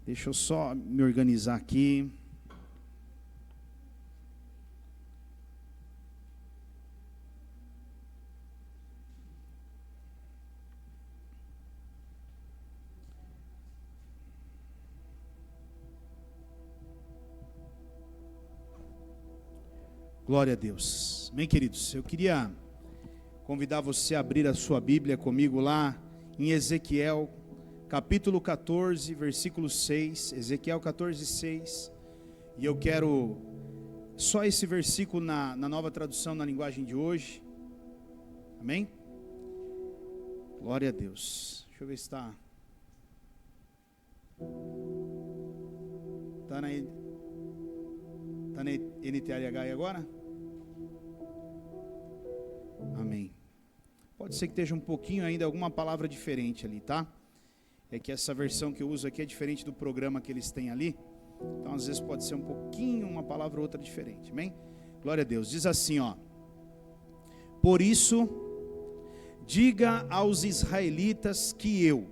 Deixa eu só me organizar aqui. Glória a Deus. Amém, queridos? Eu queria convidar você a abrir a sua Bíblia comigo lá em Ezequiel, capítulo 14, versículo 6. Ezequiel 14, 6. E eu quero só esse versículo na nova tradução, na linguagem de hoje. Amém? Glória a Deus. Deixa eu ver se está. Está na NTLH aí agora? Amém. Pode ser que esteja um pouquinho ainda, alguma palavra diferente ali, tá? É que essa versão que eu uso aqui é diferente do programa que eles têm ali. Então, às vezes pode ser um pouquinho, uma palavra ou outra diferente. Amém? Glória a Deus. Diz assim, ó. Por isso, diga aos israelitas que eu,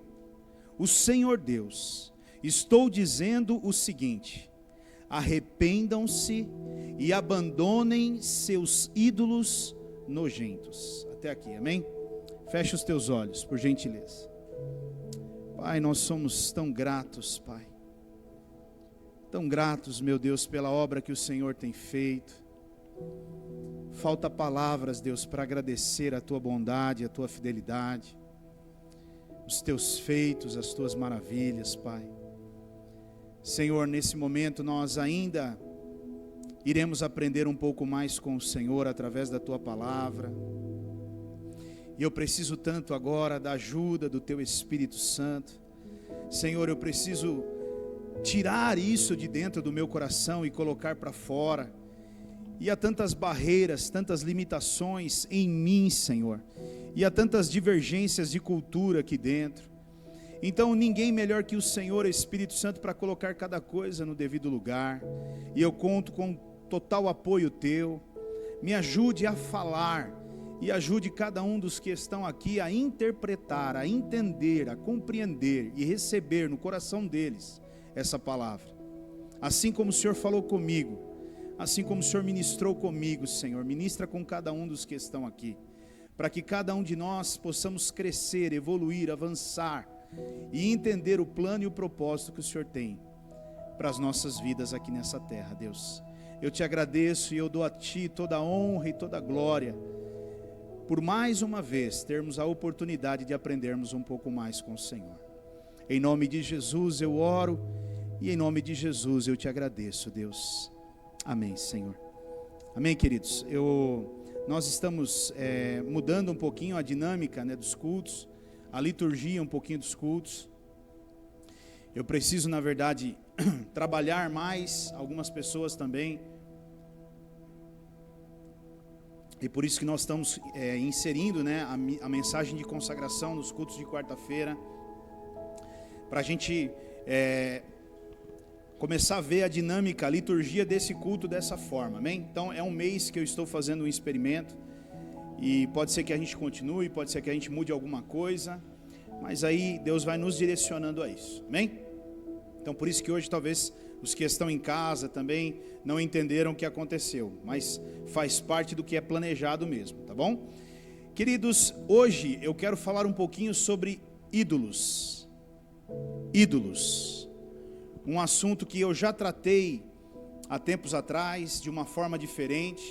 o Senhor Deus, estou dizendo o seguinte: arrependam-se e abandonem seus ídolos nojentos. Até aqui, amém? Fecha os teus olhos, por gentileza. Pai, nós somos tão gratos, Pai. Tão gratos, meu Deus, pela obra que o Senhor tem feito. Falta palavras, Deus, para agradecer a Tua bondade, a Tua fidelidade, os Teus feitos, as Tuas maravilhas, Pai. Senhor, nesse momento nós ainda iremos aprender um pouco mais com o Senhor através da Tua palavra. E eu preciso tanto agora da ajuda do Teu Espírito Santo. Senhor, eu preciso tirar isso de dentro do meu coração e colocar para fora. E há tantas barreiras, tantas limitações em mim, Senhor. E há tantas divergências de cultura aqui dentro. Então ninguém melhor que o Senhor, Espírito Santo, para colocar cada coisa no devido lugar. E eu conto com total apoio Teu. Me ajude a falar e ajude cada um dos que estão aqui a interpretar, a entender, a compreender e receber no coração deles essa palavra. Assim como o Senhor falou comigo, assim como o Senhor ministrou comigo, Senhor, ministra com cada um dos que estão aqui, para que cada um de nós possamos crescer, evoluir, avançar e entender o plano e o propósito que o Senhor tem para as nossas vidas aqui nessa terra, Deus. Eu te agradeço e eu dou a Ti toda a honra e toda a glória, por mais uma vez termos a oportunidade de aprendermos um pouco mais com o Senhor. Em nome de Jesus eu oro e em nome de Jesus eu te agradeço, Deus. Amém, Senhor. Amém, queridos. Nós estamos mudando um pouquinho a dinâmica, né, dos cultos, a liturgia um pouquinho dos cultos. Eu preciso, na verdade, trabalhar mais algumas pessoas também. E por isso que nós estamos inserindo, né, a mensagem de consagração nos cultos de quarta-feira, para a gente começar a ver a dinâmica, a liturgia desse culto dessa forma, amém? Então é um mês que eu estou fazendo um experimento, e pode ser que a gente continue, pode ser que a gente mude alguma coisa, mas aí Deus vai nos direcionando a isso, amém? Então por isso que hoje talvez os que estão em casa também não entenderam o que aconteceu, mas faz parte do que é planejado mesmo, tá bom? Queridos, hoje eu quero falar um pouquinho sobre ídolos. Ídolos. Um assunto que eu já tratei há tempos atrás, de uma forma diferente,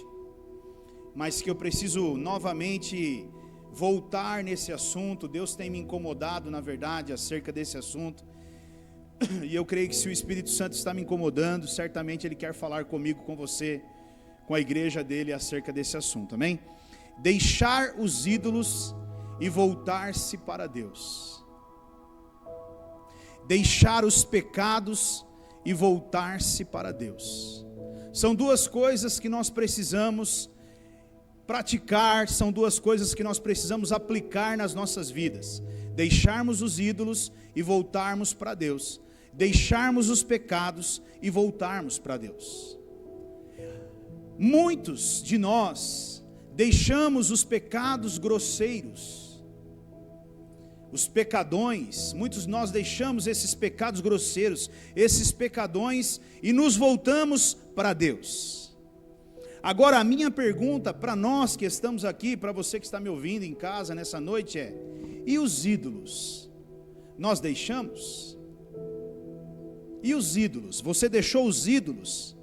mas que eu preciso novamente voltar nesse assunto. Deus tem me incomodado, na verdade, acerca desse assunto. E eu creio que se o Espírito Santo está me incomodando, certamente Ele quer falar comigo, com você, com a igreja dele acerca desse assunto, amém? Deixar os ídolos e voltar-se para Deus. Deixar os pecados e voltar-se para Deus. São duas coisas que nós precisamos praticar, são duas coisas que nós precisamos aplicar nas nossas vidas. Deixarmos os ídolos e voltarmos para Deus. Deixarmos os pecados e voltarmos para Deus. Muitos de nós deixamos os pecados grosseiros, os pecadões, muitos de nós deixamos esses pecados grosseiros, esses pecadões, e nos voltamos para Deus. Agora a minha pergunta para nós que estamos aqui, para você que está me ouvindo em casa nessa noite é: e os ídolos? Nós deixamos? E os ídolos? Você deixou os ídolos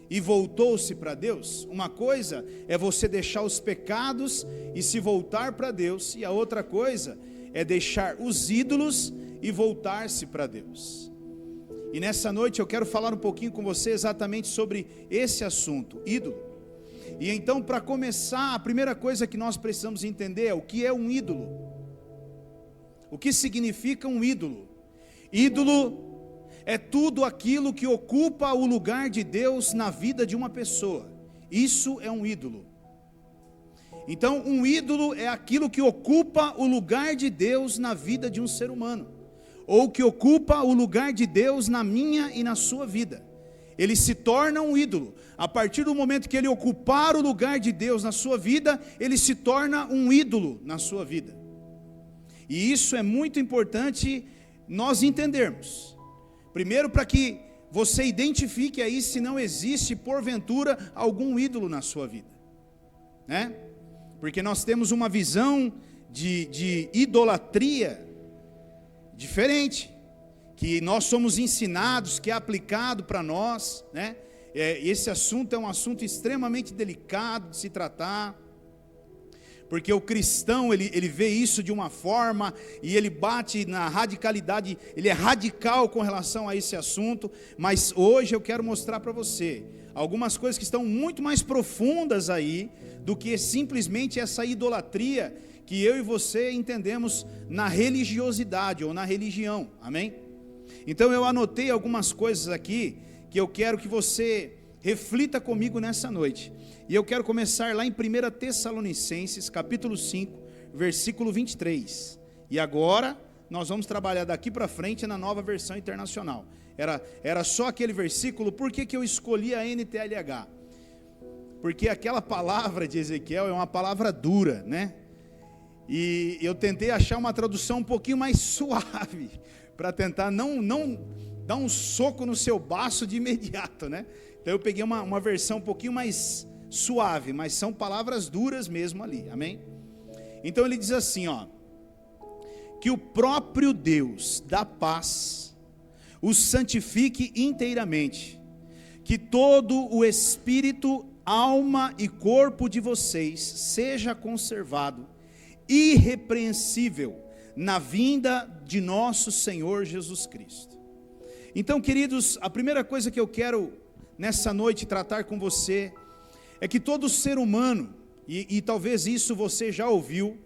e voltou-se para Deus? Uma coisa é você deixar os pecados e se voltar para Deus, e a outra coisa é deixar os ídolos e voltar-se para Deus. E nessa noite eu quero falar um pouquinho com você exatamente sobre esse assunto, ídolo. E então, para começar, a primeira coisa que nós precisamos entender é o que é um ídolo. O que significa um ídolo? Ídolo é tudo aquilo que ocupa o lugar de Deus na vida de uma pessoa. Isso é um ídolo. Então, um ídolo é aquilo que ocupa o lugar de Deus na vida de um ser humano, ou que ocupa o lugar de Deus na minha e na sua vida. Ele se torna um ídolo. A partir do momento que ele ocupar o lugar de Deus na sua vida, ele se torna um ídolo na sua vida. E isso é muito importante nós entendermos. Primeiro, para que você identifique aí se não existe, porventura, algum ídolo na sua vida, né? Porque nós temos uma visão de idolatria diferente, que nós somos ensinados, que é aplicado para nós, né? Esse assunto é um assunto extremamente delicado de se tratar, porque o cristão, ele vê isso de uma forma, e ele bate na radicalidade, ele é radical com relação a esse assunto, mas hoje eu quero mostrar para você algumas coisas que estão muito mais profundas aí, do que simplesmente essa idolatria, que eu e você entendemos na religiosidade, ou na religião, amém? Então eu anotei algumas coisas aqui, que eu quero que você reflita comigo nessa noite. E eu quero começar lá em 1 Tessalonicenses, capítulo 5, versículo 23. E agora, nós vamos trabalhar daqui para frente na Nova Versão Internacional. Era só aquele versículo. Por que eu escolhi a NTLH? Porque aquela palavra de Ezequiel é uma palavra dura, né? E eu tentei achar uma tradução um pouquinho mais suave, para tentar não dar um soco no seu baço de imediato, né? Então eu peguei uma versão um pouquinho mais suave, mas são palavras duras mesmo ali, amém? Então ele diz assim, ó: que o próprio Deus da paz os santifique inteiramente, que todo o espírito, alma e corpo de vocês seja conservado irrepreensível na vinda de nosso Senhor Jesus Cristo. Então, queridos, a primeira coisa que eu quero nessa noite tratar com você é que todo ser humano, e talvez isso você já ouviu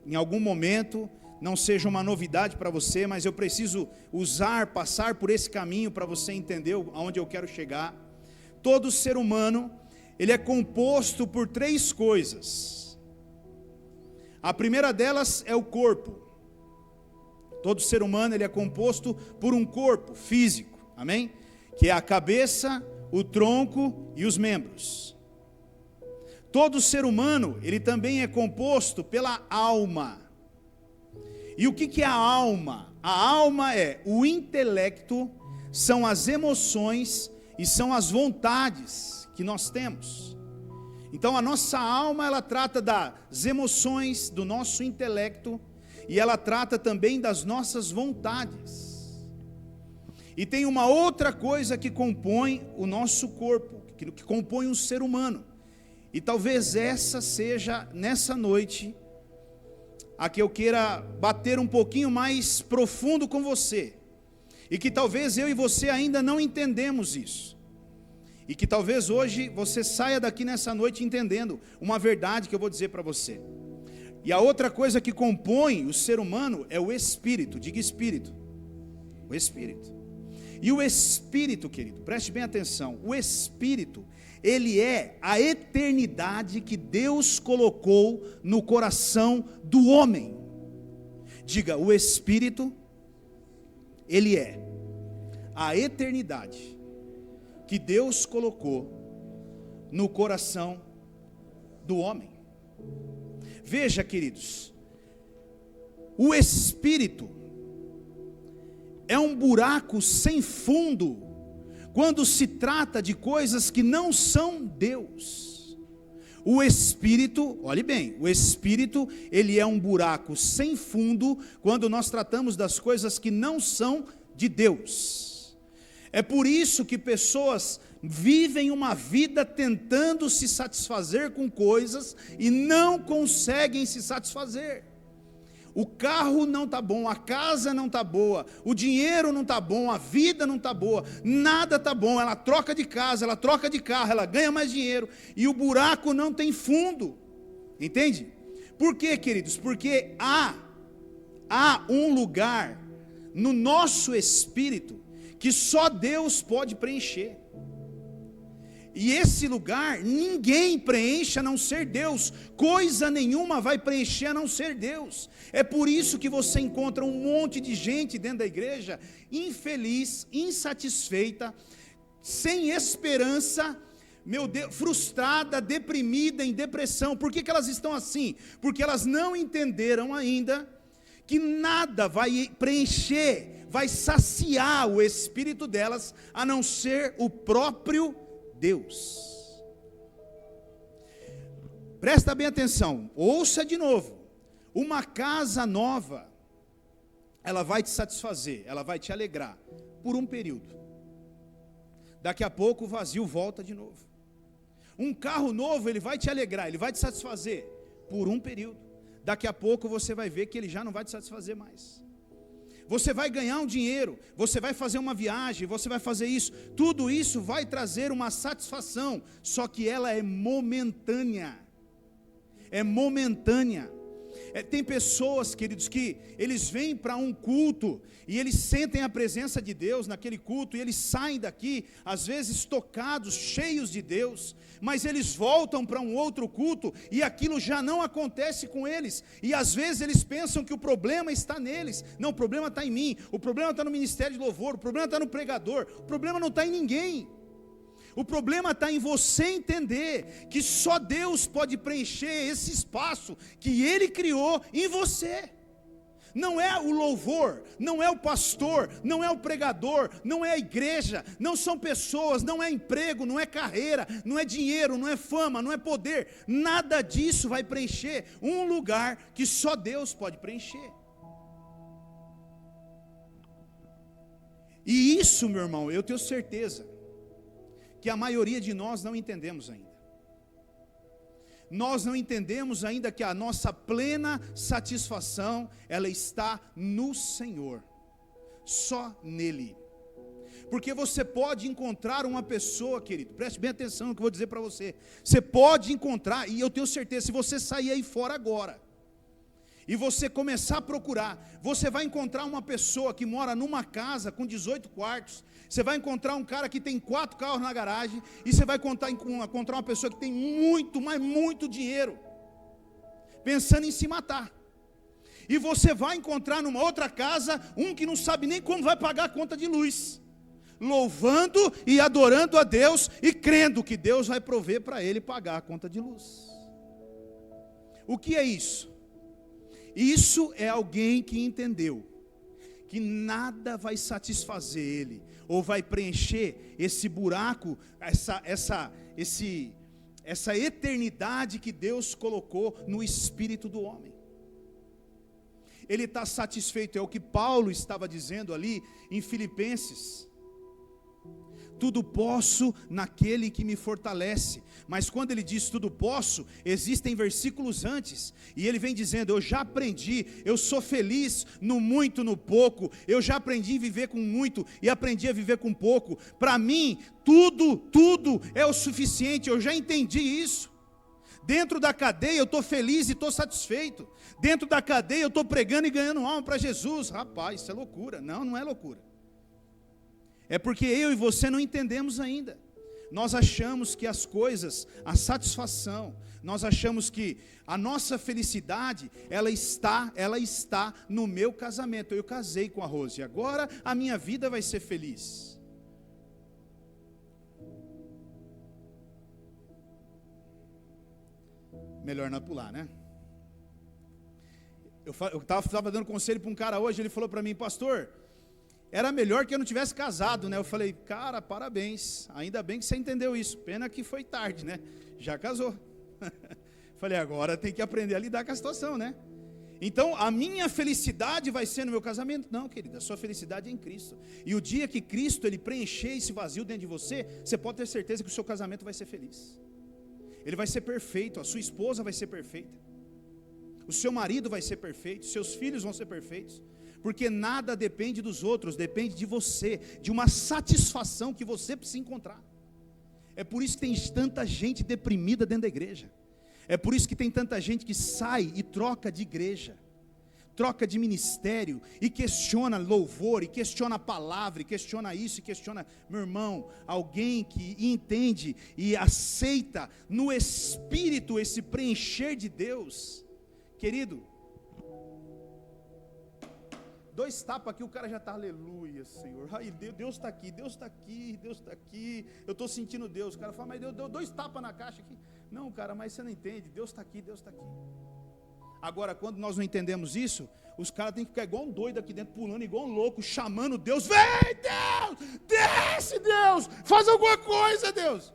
em algum momento, não seja uma novidade para você, mas eu preciso passar por esse caminho para você entender aonde eu quero chegar. Todo ser humano, ele é composto por 3 coisas. A primeira delas é o corpo. Todo ser humano, ele é composto por um corpo físico, amém? Que é a cabeça, o tronco e os membros. Todo ser humano, ele também é composto pela alma. E o que é a alma? A alma é o intelecto, são as emoções e são as vontades que nós temos. Então a nossa alma, ela trata das emoções, do nosso intelecto, e ela trata também das nossas vontades. E tem uma outra coisa que compõe o nosso corpo, que compõe um ser humano. E talvez essa seja, nessa noite, a que eu queira bater um pouquinho mais profundo com você. E que talvez eu e você ainda não entendemos isso. E que talvez hoje você saia daqui nessa noite entendendo uma verdade que eu vou dizer para você. E a outra coisa que compõe o ser humano é o espírito. Diga espírito. O espírito. E o espírito, querido, preste bem atenção. O espírito, ele é a eternidade que Deus colocou no coração do homem. Diga, o espírito, ele é a eternidade que Deus colocou no coração do homem. Veja, queridos, O espírito é um buraco sem fundo quando se trata de coisas que não são Deus. O espírito, olhe bem, o espírito, ele é um buraco sem fundo quando nós tratamos das coisas que não são de Deus. É por isso que pessoas vivem uma vida tentando se satisfazer com coisas e não conseguem se satisfazer. O carro não está bom, a casa não está boa, o dinheiro não está bom, a vida não está boa, nada está bom. Ela troca de casa, ela troca de carro, ela ganha mais dinheiro e o buraco não tem fundo. Entende? Por quê, queridos? Porque há um lugar no nosso espírito que só Deus pode preencher. E esse lugar ninguém preenche a não ser Deus, coisa nenhuma vai preencher a não ser Deus. É por isso que você encontra um monte de gente dentro da igreja infeliz, insatisfeita, sem esperança, meu Deus, frustrada, deprimida, em depressão. Por que elas estão assim? Porque elas não entenderam ainda que nada vai preencher, vai saciar o espírito delas, a não ser o próprio Deus. Presta bem atenção, ouça de novo. Uma casa nova, ela vai te satisfazer, ela vai te alegrar por um período. Daqui a pouco o vazio volta de novo. Um carro novo, ele vai te alegrar, ele vai te satisfazer por um período. Daqui a pouco você vai ver que ele já não vai te satisfazer mais. Você vai ganhar um dinheiro, você vai fazer uma viagem, você vai fazer isso. Tudo isso vai trazer uma satisfação, só que ela é momentânea. É momentânea. Tem pessoas, queridos, que eles vêm para um culto e eles sentem a presença de Deus naquele culto e eles saem daqui, às vezes tocados, cheios de Deus, mas eles voltam para um outro culto e aquilo já não acontece com eles, e às vezes eles pensam que o problema está neles. Não, o problema está em mim, o problema está no ministério de louvor, o problema está no pregador, o problema não está em ninguém. O problema está em você entender que só Deus pode preencher esse espaço que Ele criou em você. Não é o louvor, não é o pastor, não é o pregador, não é a igreja, não são pessoas, não é emprego, não é carreira, não é dinheiro, não é fama, não é poder. Nada disso vai preencher um lugar que só Deus pode preencher. E isso, meu irmão, eu tenho certeza que a maioria de nós não entendemos ainda. Nós não entendemos ainda que a nossa plena satisfação, ela está no Senhor, só nele. Porque você pode encontrar uma pessoa, querido, preste bem atenção no que eu vou dizer para você. Você pode encontrar, e eu tenho certeza, se você sair aí fora agora, e você começar a procurar, você vai encontrar uma pessoa que mora numa casa com 18 quartos, você vai encontrar um cara que tem 4 carros na garagem, e você vai encontrar uma pessoa que tem muito, mas muito dinheiro, pensando em se matar. E você vai encontrar numa outra casa, um que não sabe nem como vai pagar a conta de luz, louvando e adorando a Deus, e crendo que Deus vai prover para ele pagar a conta de luz. O que é isso? Isso é alguém que entendeu que nada vai satisfazer ele, ou vai preencher esse buraco, essa eternidade que Deus colocou no espírito do homem. Ele está satisfeito, é o que Paulo estava dizendo ali em Filipenses. Tudo posso naquele que me fortalece. Mas quando ele diz tudo posso, existem versículos antes, e ele vem dizendo, eu já aprendi, eu sou feliz no muito, no pouco, eu já aprendi a viver com muito, e aprendi a viver com pouco. Para mim, tudo é o suficiente, eu já entendi isso. Dentro da cadeia eu estou feliz e estou satisfeito. Dentro da cadeia eu estou pregando e ganhando alma para Jesus. Rapaz, isso é loucura. Não é loucura. É porque eu e você não entendemos ainda. Nós achamos que as coisas, a satisfação, nós achamos que a nossa felicidade, ela está no meu casamento. Eu casei com a Rose, agora a minha vida vai ser feliz. Melhor não pular, né? Eu estava dando conselho para um cara hoje, ele falou para mim, pastor, era melhor que eu não tivesse casado, né? Eu falei, cara, parabéns, ainda bem que você entendeu isso, pena que foi tarde, né? Já casou. Falei, agora tem que aprender a lidar com a situação, né? Então, a minha felicidade vai ser no meu casamento? Não, querida, a sua felicidade é em Cristo. E o dia que Cristo, ele preencher esse vazio dentro de você, você pode ter certeza que o seu casamento vai ser feliz. Ele vai ser perfeito, a sua esposa vai ser perfeita. O seu marido vai ser perfeito, seus filhos vão ser perfeitos. Porque nada depende dos outros, depende de você, de uma satisfação que você precisa encontrar. É por isso que tem tanta gente deprimida dentro da igreja. É por isso que tem tanta gente que sai e troca de igreja, troca de ministério, e questiona louvor, e questiona a palavra, e questiona isso, e questiona, meu irmão, alguém que entende e aceita no Espírito esse preencher de Deus, querido, 2 tapas aqui, o cara já está, aleluia, Senhor, ai, Deus está aqui, Deus está aqui, Deus está aqui, eu estou sentindo Deus. O cara fala, mas deu 2 tapas na caixa aqui. Não, cara, mas você não entende, Deus está aqui, Deus está aqui. Agora, quando nós não entendemos isso, os caras têm que ficar igual um doido aqui dentro, pulando igual um louco, chamando Deus, vem Deus, desce Deus, faz alguma coisa Deus.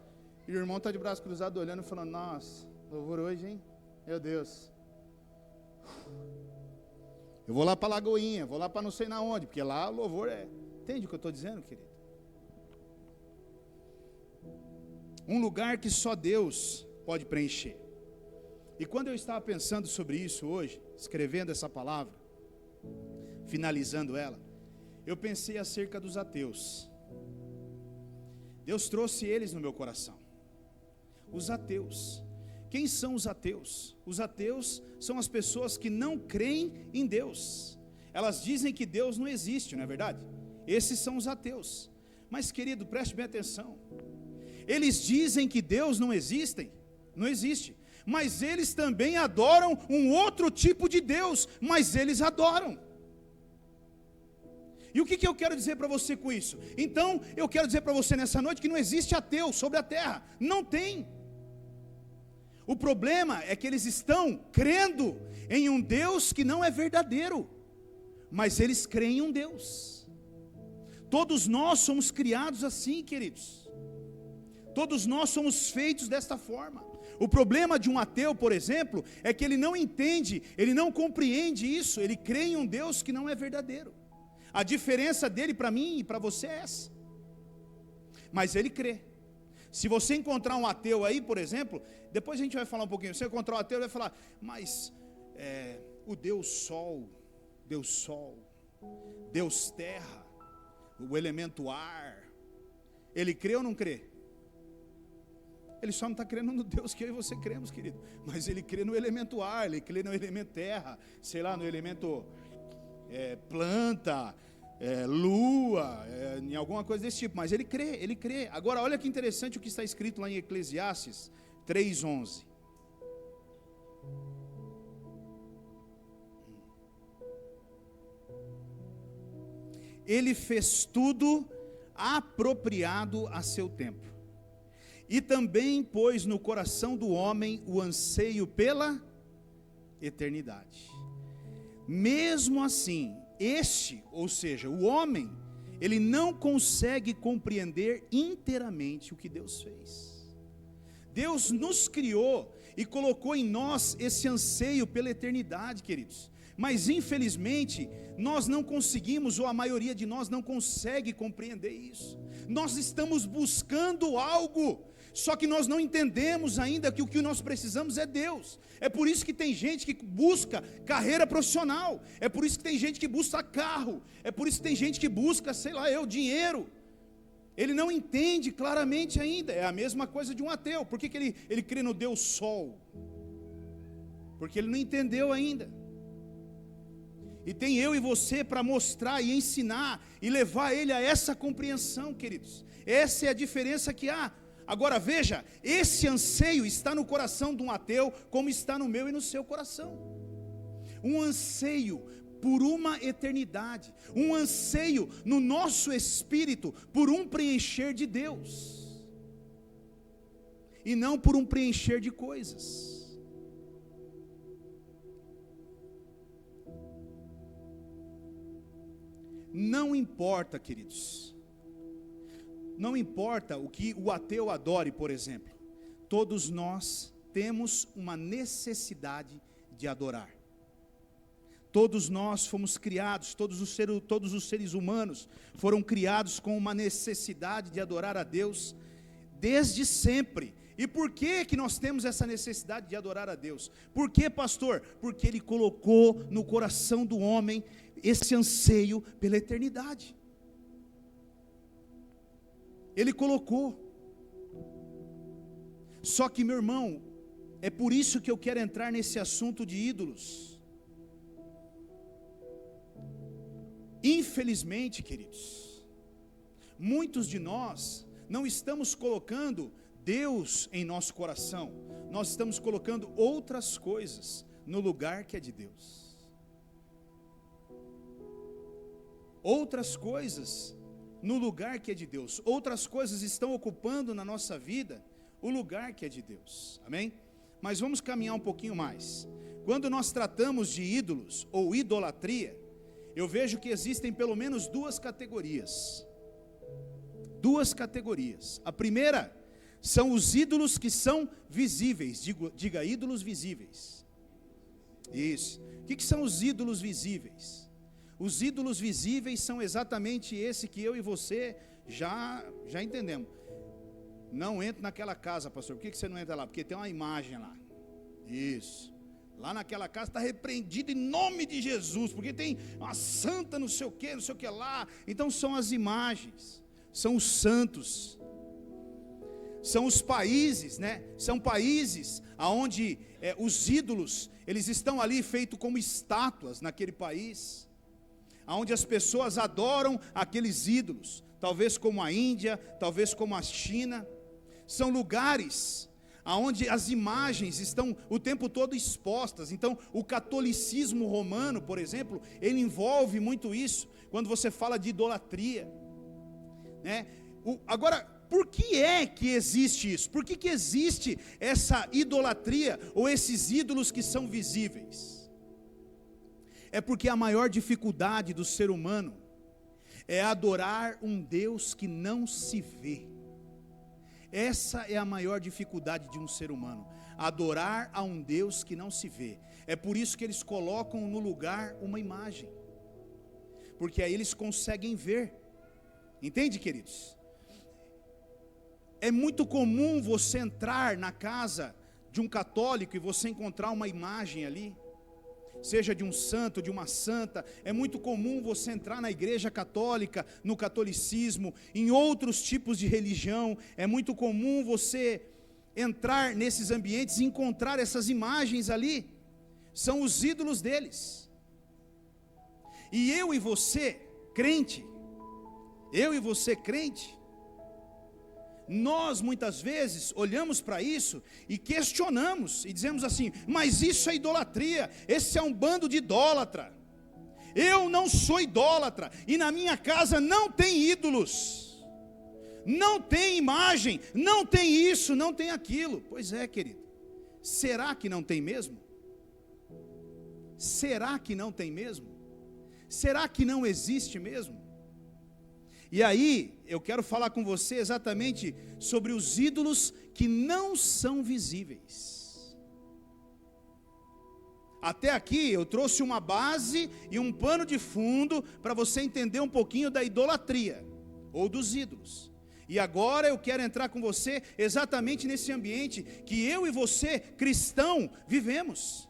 E o irmão está de braço cruzado olhando e falando, nossa, louvor hoje, hein, meu Deus. Eu vou lá para a Lagoinha, vou lá para não sei na onde, porque lá o louvor é... Entende o que eu estou dizendo, querido? Um lugar que só Deus pode preencher. E quando eu estava pensando sobre isso hoje, escrevendo essa palavra, finalizando ela, eu pensei acerca dos ateus. Deus trouxe eles no meu coração. Os ateus. Quem são os ateus? Os ateus são as pessoas que não creem em Deus. Elas dizem que Deus não existe, não é verdade? Esses são os ateus. Mas, querido, preste bem atenção. Eles dizem que Deus não existe, mas eles também adoram um outro tipo de Deus, mas eles adoram. E o que eu quero dizer para você com isso? Então, eu quero dizer para você nessa noite que não existe ateu sobre a terra, não tem. O problema é que eles estão crendo em um Deus que não é verdadeiro, mas eles creem em um Deus. Todos nós somos criados assim, queridos. Todos nós somos feitos desta forma. O problema de um ateu, por exemplo, é que ele não entende, ele não compreende isso, ele crê em um Deus que não é verdadeiro. A diferença dele para mim e para você é essa. Mas ele crê. Se você encontrar um ateu aí, por exemplo, depois a gente vai falar um pouquinho, você encontrar um ateu, ele vai falar, mas o Deus Sol, Deus Terra, o elemento ar, ele crê ou não crê? Ele só não está crendo no Deus que eu e você cremos, querido, mas ele crê no elemento ar, ele crê no elemento terra, sei lá, no elemento planta, lua, em alguma coisa desse tipo, mas ele crê. Agora olha que interessante o que está escrito lá em Eclesiastes 3:11. Ele fez tudo apropriado a seu tempo, e também pôs no coração do homem o anseio pela eternidade. Mesmo assim, ou seja, o homem, ele não consegue compreender inteiramente o que Deus fez. Deus nos criou e colocou em nós esse anseio pela eternidade, queridos. Mas infelizmente, nós não conseguimos, ou a maioria de nós não consegue compreender isso. Nós estamos buscando algo, só que nós não entendemos ainda que o que nós precisamos é Deus. É por isso que tem gente que busca carreira profissional, é por isso que tem gente que busca carro, é por isso que tem gente que busca, dinheiro. Ele não entende claramente ainda. É a mesma coisa de um ateu. Por que ele crê no Deus Sol? Porque ele não entendeu ainda. E tem eu e você para mostrar e ensinar e levar ele a essa compreensão, queridos. Essa é a diferença que há. Agora veja, esse anseio está no coração de um ateu, como está no meu e no seu coração. Um anseio por uma eternidade, um anseio no nosso espírito por um preencher de Deus, e não por um preencher de coisas. Não importa, queridos, não importa o que o ateu adore, por exemplo, todos nós temos uma necessidade de adorar. Todos nós fomos criados, todos os seres humanos foram criados com uma necessidade de adorar a Deus desde sempre. E por que nós temos essa necessidade de adorar a Deus? Por que, pastor? Porque Ele colocou no coração do homem esse anseio pela eternidade. Ele colocou. Só que, meu irmão, é por isso que eu quero entrar nesse assunto de ídolos. Infelizmente, queridos, muitos de nós não estamos colocando Deus em nosso coração, nós estamos colocando outras coisas no lugar que é de Deus. Outras coisas no lugar que é de Deus, outras coisas estão ocupando na nossa vida o lugar que é de Deus, amém? Mas vamos caminhar um pouquinho mais. Quando nós tratamos de ídolos ou idolatria, eu vejo que existem pelo menos duas categorias. A primeira são os ídolos que são visíveis. Diga ídolos visíveis. Isso. O que são os ídolos visíveis? Os ídolos visíveis são exatamente esse que eu e você já entendemos. Não entra naquela casa, pastor. Por que você não entra lá? Porque tem uma imagem lá. Isso. Lá naquela casa está repreendido em nome de Jesus, porque tem uma santa não sei o que lá. Então são as imagens, são os santos, são os países, né? São países onde os ídolos, eles estão ali feitos como estátuas naquele país, onde as pessoas adoram aqueles ídolos, talvez como a Índia, talvez como a China. São lugares onde as imagens estão o tempo todo expostas. Então o catolicismo romano, por exemplo, ele envolve muito isso, quando você fala de idolatria, né? Agora, por que é que existe isso? Por que existe essa idolatria, ou esses ídolos que são visíveis? É porque a maior dificuldade do ser humano é adorar um Deus que não se vê. Essa é a maior dificuldade de um ser humano, adorar a um Deus que não se vê. É por isso que eles colocam no lugar uma imagem, porque aí eles conseguem ver. Entende, queridos? É muito comum você entrar na casa de um católico e você encontrar uma imagem ali, seja de um santo, de uma santa. É muito comum você entrar na igreja católica, no catolicismo, em outros tipos de religião. É muito comum você entrar nesses ambientes e encontrar essas imagens ali. São os ídolos deles. E eu e você, crente, nós muitas vezes olhamos para isso e questionamos e dizemos assim: mas isso é idolatria, esse é um bando de idólatra. Eu não sou idólatra e na minha casa não tem ídolos, não tem imagem, não tem isso, não tem aquilo. Pois é, querido, será que não tem mesmo? Será que não tem mesmo? Será que não existe mesmo? E aí, eu quero falar com você exatamente sobre os ídolos que não são visíveis. Até aqui eu trouxe uma base e um pano de fundo para você entender um pouquinho da idolatria, ou dos ídolos. E agora eu quero entrar com você exatamente nesse ambiente que eu e você, cristão, vivemos.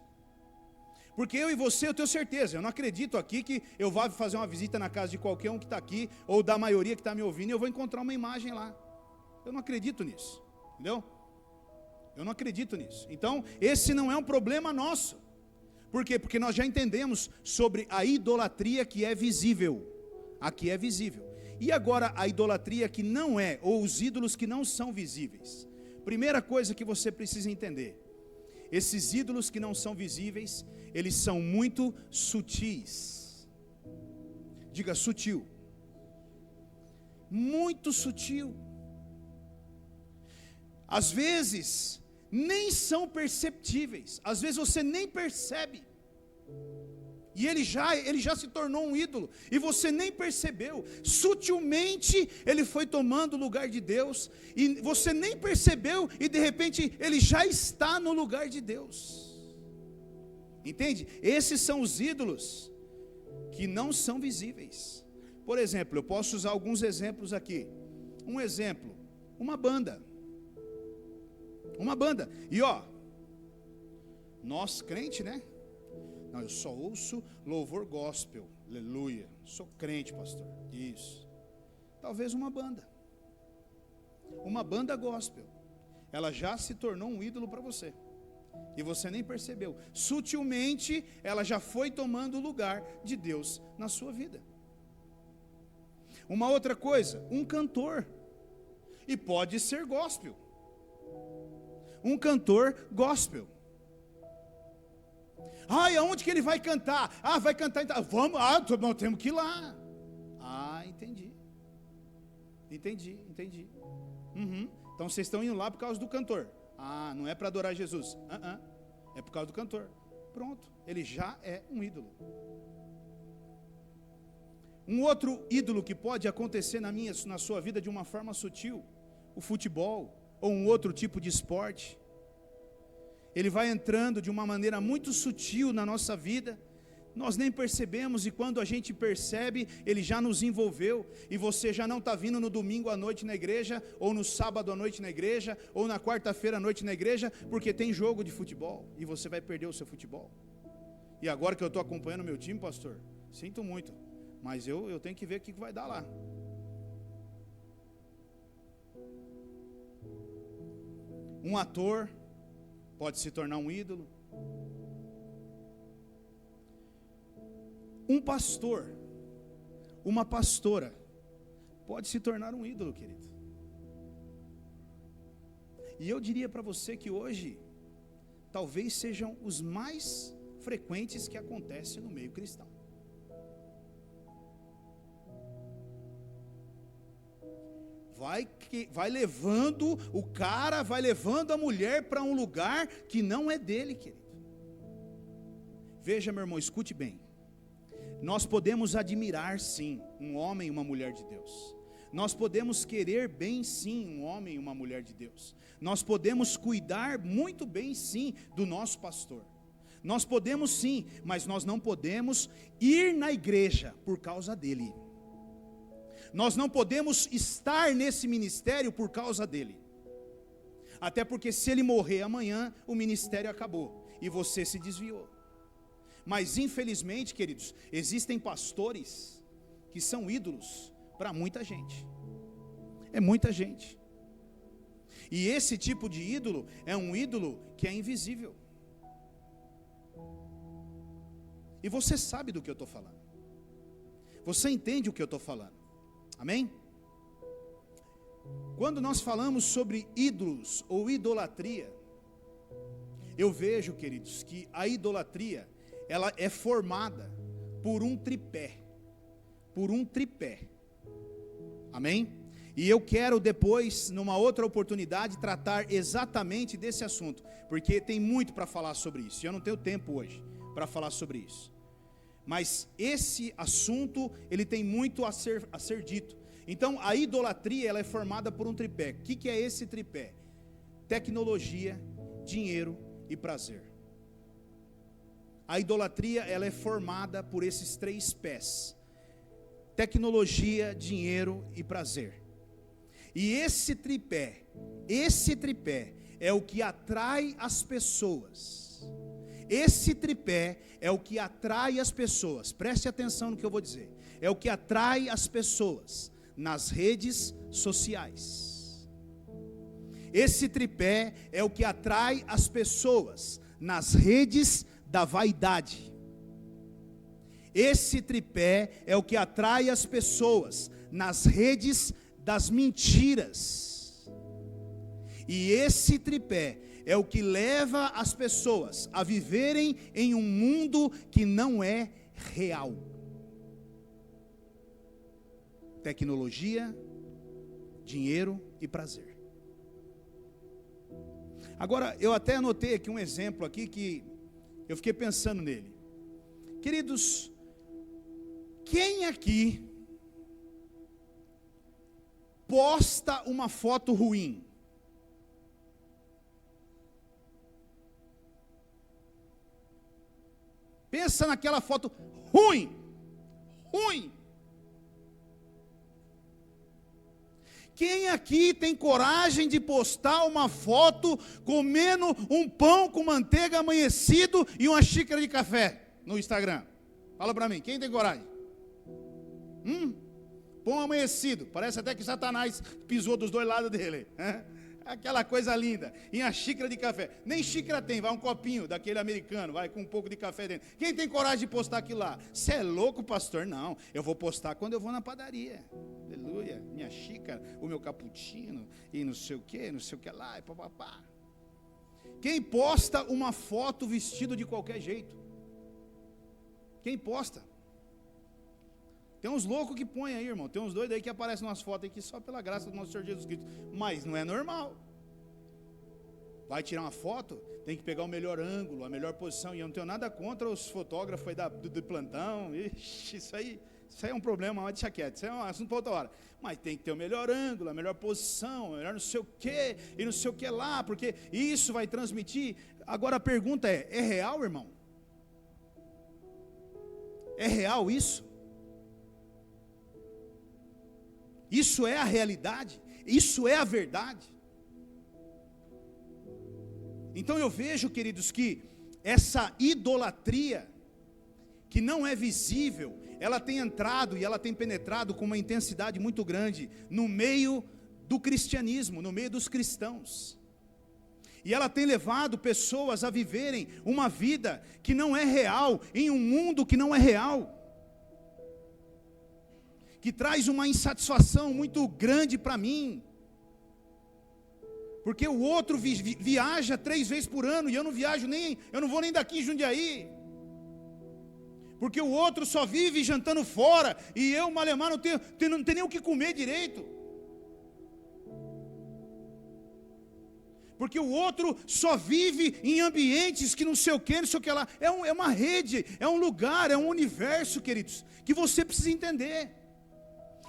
Porque eu e você, eu tenho certeza, eu não acredito aqui que eu vá fazer uma visita na casa de qualquer um que está aqui, ou da maioria que está me ouvindo, e eu vou encontrar uma imagem lá. Eu não acredito nisso, entendeu? Eu não acredito nisso. Então, esse não é um problema nosso. Por quê? Porque nós já entendemos sobre a idolatria que é visível. Aqui é visível. E agora a idolatria que não é, ou os ídolos que não são visíveis. Primeira coisa que você precisa entender: esses ídolos que não são visíveis, eles são muito sutis. Diga sutil. Muito sutil. Às vezes, nem são perceptíveis. Às vezes você nem percebe. E ele já se tornou um ídolo, e você nem percebeu. Sutilmente ele foi tomando o lugar de Deus, e você nem percebeu, e de repente ele já está no lugar de Deus. Entende? Esses são os ídolos que não são visíveis. Por exemplo, eu posso usar alguns exemplos aqui. Um exemplo, uma banda. E nós crente, né? Não, eu só ouço louvor gospel, aleluia, sou crente, pastor, isso. Talvez uma banda gospel, ela já se tornou um ídolo para você, e você nem percebeu. Sutilmente, ela já foi tomando o lugar de Deus na sua vida. Uma outra coisa, um cantor, e pode ser gospel, um cantor gospel. Aonde que ele vai cantar? Vai cantar, então. Vamos, nós temos que ir lá. Entendi. Então vocês estão indo lá por causa do cantor. Não é para adorar Jesus. É por causa do cantor. Pronto, ele já é um ídolo. Um outro ídolo que pode acontecer na sua vida de uma forma sutil, o futebol, ou um outro tipo de esporte. Ele vai entrando de uma maneira muito sutil na nossa vida, nós nem percebemos, e quando a gente percebe, ele já nos envolveu, e você já não está vindo no domingo à noite na igreja, ou no sábado à noite na igreja, ou na quarta-feira à noite na igreja, porque tem jogo de futebol, e você vai perder o seu futebol. E agora que eu estou acompanhando o meu time, pastor, sinto muito, mas eu tenho que ver o que vai dar lá. Um ator pode se tornar um ídolo. Um pastor, uma pastora, pode se tornar um ídolo, querido. E eu diria para você que hoje, talvez sejam os mais frequentes que acontecem no meio cristão. Vai levando o cara, vai levando a mulher para um lugar que não é dele, querido. Veja, meu irmão, escute bem. Nós podemos admirar, sim, um homem e uma mulher de Deus. Nós podemos querer bem, sim, um homem e uma mulher de Deus. Nós podemos cuidar muito bem, sim, do nosso pastor. Nós podemos, sim, mas nós não podemos ir na igreja por causa dele. Nós não podemos estar nesse ministério por causa dele. Até porque se ele morrer amanhã, o ministério acabou e você se desviou. Mas infelizmente, queridos, existem pastores que são ídolos para muita gente. É muita gente. E esse tipo de ídolo é um ídolo que é invisível. E você sabe do que eu estou falando. Você entende o que eu estou falando. Amém? Quando nós falamos sobre ídolos ou idolatria, eu vejo, queridos, que a idolatria, ela é formada por um tripé. Amém? E eu quero depois, numa outra oportunidade, tratar exatamente desse assunto, porque tem muito para falar sobre isso, e eu não tenho tempo hoje para falar sobre isso. Mas esse assunto, ele tem muito a ser dito. Então, a idolatria, ela é formada por um tripé. O que é esse tripé? Tecnologia, dinheiro e prazer. A idolatria, ela é formada por esses três pés: tecnologia, dinheiro e prazer. E esse tripé é o que atrai as pessoas. Esse tripé é o que atrai as pessoas, preste atenção no que eu vou dizer, é o que atrai as pessoas nas redes sociais. Esse tripé é o que atrai as pessoas nas redes da vaidade. Esse tripé é o que atrai as pessoas nas redes das mentiras. E esse tripé é o que leva as pessoas a viverem em um mundo que não é real. Tecnologia, dinheiro e prazer. Agora, eu até anotei aqui um exemplo aqui que eu fiquei pensando nele. Queridos, quem aqui posta uma foto ruim? Pensa naquela foto ruim. Quem aqui tem coragem de postar uma foto comendo um pão com manteiga amanhecido e uma xícara de café no Instagram? Fala para mim, quem tem coragem? Pão amanhecido, parece até que Satanás pisou dos dois lados dele. Aquela coisa linda, e a xícara de café. Nem xícara tem, vai um copinho daquele americano, vai com um pouco de café dentro. Quem tem coragem de postar aquilo lá? Você é louco, pastor? Não, eu vou postar quando eu vou na padaria. Aleluia, minha xícara, o meu cappuccino, e não sei o que lá, e papapá. Quem posta uma foto vestido de qualquer jeito? Quem posta? Tem uns loucos que põem aí, irmão. Tem uns doidos aí que aparecem umas fotos aqui só pela graça do nosso Senhor Jesus Cristo. Mas não é normal. Vai tirar uma foto, tem que pegar o melhor ângulo, a melhor posição. E eu não tenho nada contra os fotógrafos aí do plantão. Ixi, isso aí é um problema, mas deixa quieto. Isso é um assunto para outra hora. Mas tem que ter o melhor ângulo, a melhor posição, o melhor não sei o que, e não sei o que lá, porque isso vai transmitir. Agora a pergunta é real, irmão? É real isso? Isso é a realidade? Isso é a verdade? Então eu vejo, queridos, que essa idolatria, que não é visível, ela tem entrado e ela tem penetrado com uma intensidade muito grande no meio do cristianismo, no meio dos cristãos. E ela tem levado pessoas a viverem uma vida que não é real, em um mundo que não é real, que traz uma insatisfação muito grande para mim, porque o outro viaja 3 vezes por ano, e eu não viajo eu não vou nem daqui em Jundiaí, porque o outro só vive jantando fora, e eu, malemar, não tenho nem o que comer direito, porque o outro só vive em ambientes que não sei o que lá, é uma rede, é um lugar, é um universo, queridos, que você precisa entender.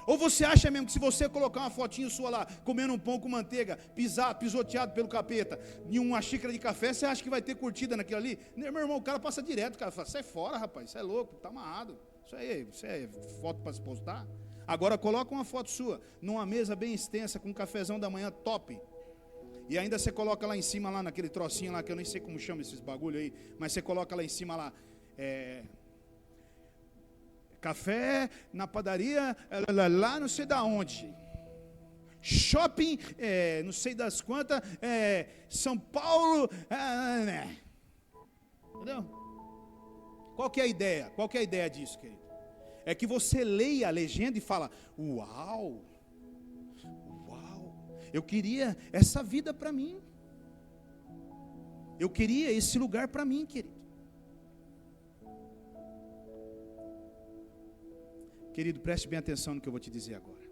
Ou você acha mesmo que se você colocar uma fotinho sua lá, comendo um pão com manteiga, pisoteado pelo capeta, e uma xícara de café, você acha que vai ter curtida naquilo ali? Meu irmão, o cara passa direto, o cara fala, sai fora, rapaz, você é louco, tá amarrado. Isso é foto para se postar? Agora coloca uma foto sua, numa mesa bem extensa, com um cafezão da manhã top, e ainda você coloca lá em cima, lá naquele trocinho lá, que eu nem sei como chama esses bagulho aí, mas você coloca lá em cima lá, café na padaria, lá não sei da onde, shopping, não sei das quantas, São Paulo, entendeu? Qual que é a ideia? Qual que é a ideia disso, querido? É que você leia a legenda e fala, uau, eu queria essa vida para mim, eu queria esse lugar para mim, querido. Querido, preste bem atenção no que eu vou te dizer agora.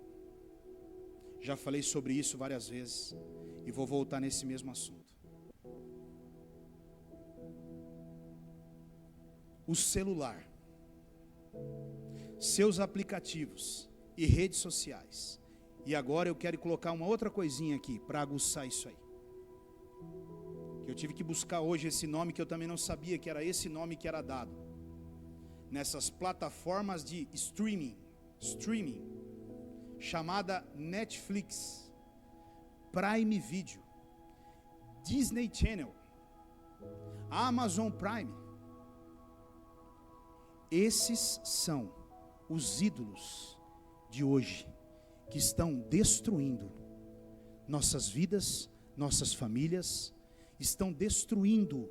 Já falei sobre isso várias vezes e vou voltar nesse mesmo assunto. O celular, seus aplicativos e redes sociais. E agora eu quero colocar uma outra coisinha aqui para aguçar isso aí. Eu tive que buscar hoje esse nome que eu também não sabia que era esse nome que era dado. Nessas plataformas de streaming, chamada Netflix, Prime Video, Disney Channel, Amazon Prime. Esses são os ídolos de hoje, que estão destruindo nossas vidas, nossas famílias, estão destruindo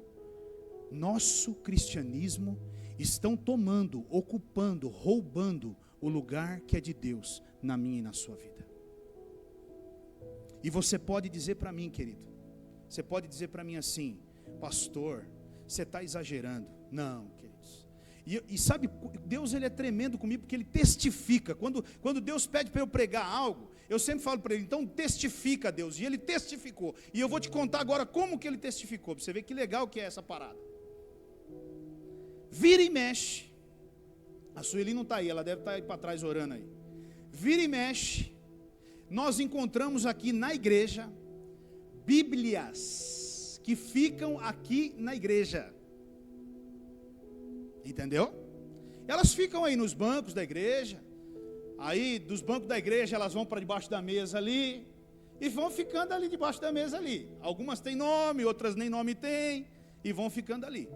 nosso cristianismo, estão tomando, ocupando, roubando o lugar que é de Deus na minha e na sua vida. E você pode dizer para mim, querido, você pode dizer para mim assim, pastor, você está exagerando. Não, queridos. E sabe, Deus ele é tremendo comigo, porque ele testifica. Quando Deus pede para eu pregar algo, eu sempre falo para ele, então testifica, Deus. E ele testificou. E eu vou te contar agora como que ele testificou, para você ver que legal que é essa parada. Vira e mexe, A Sueli não está aí, ela deve estar aí para trás orando aí. Vira e mexe, nós encontramos aqui na igreja Bíblias que ficam aqui na igreja. Entendeu? Elas ficam aí nos bancos da igreja. Aí dos bancos da igreja elas vão para debaixo da mesa ali e vão ficando ali debaixo da mesa ali. Algumas têm nome, outras nem nome têm, e vão ficando ali.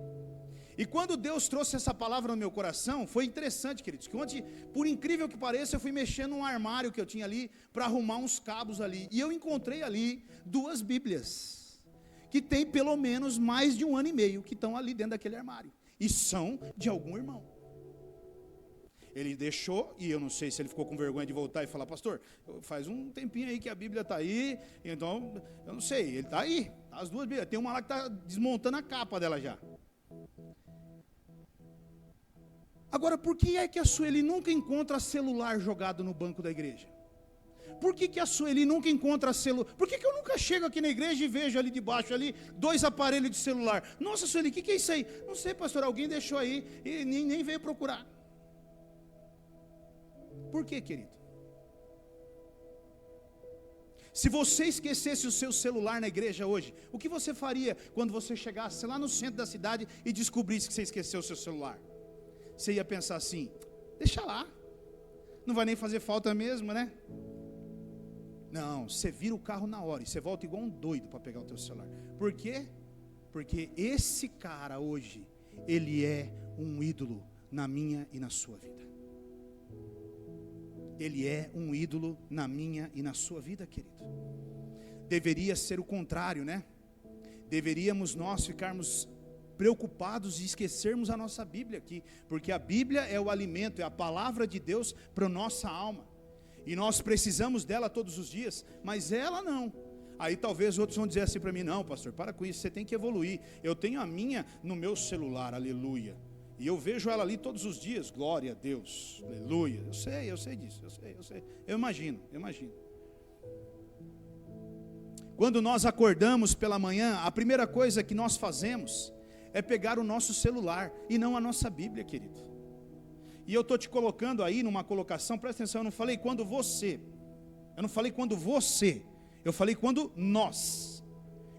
E quando Deus trouxe essa palavra no meu coração, foi interessante, queridos, que ontem, por incrível que pareça, eu fui mexendo num armário que eu tinha ali para arrumar uns cabos ali, e eu encontrei ali 2 Bíblias que tem pelo menos mais de 1 ano e meio que estão ali dentro daquele armário, e são de algum irmão. Ele deixou, e eu não sei se ele ficou com vergonha de voltar e falar: pastor, faz um tempinho aí que a Bíblia está aí, então, eu não sei, ele está aí, as 2 Bíblias, tem uma lá que está desmontando a capa dela já. Agora, por que é que a Sueli nunca encontra celular jogado no banco da igreja? Por que a Sueli nunca encontra celular? Por que eu nunca chego aqui na igreja e vejo ali debaixo, ali, 2 aparelhos de celular? Nossa, Sueli, o que é isso aí? Não sei, pastor, alguém deixou aí e nem veio procurar. Por quê, querido? Se você esquecesse o seu celular na igreja hoje, o que você faria quando você chegasse lá no centro da cidade e descobrisse que você esqueceu o seu celular? Você ia pensar assim: deixa lá, não vai nem fazer falta mesmo, né? Não, você vira o carro na hora e você volta igual um doido para pegar o teu celular. Por quê? Porque esse cara hoje, ele é um ídolo na minha e na sua vida. Ele é um ídolo na minha e na sua vida, querido. Deveria ser o contrário, né? Deveríamos nós ficarmos preocupados e esquecermos a nossa Bíblia aqui, porque a Bíblia é o alimento, é a palavra de Deus para a nossa alma, e nós precisamos dela todos os dias, mas ela não. Aí talvez outros vão dizer assim para mim: não, pastor, para com isso, você tem que evoluir. Eu tenho a minha no meu celular, aleluia, e eu vejo ela ali todos os dias, glória a Deus, aleluia. Eu sei disso, eu sei, eu imagino. Quando nós acordamos pela manhã, a primeira coisa que nós fazemos é pegar o nosso celular e não a nossa Bíblia, querido. E eu estou te colocando aí numa colocação, presta atenção, eu não falei quando você, eu falei quando nós.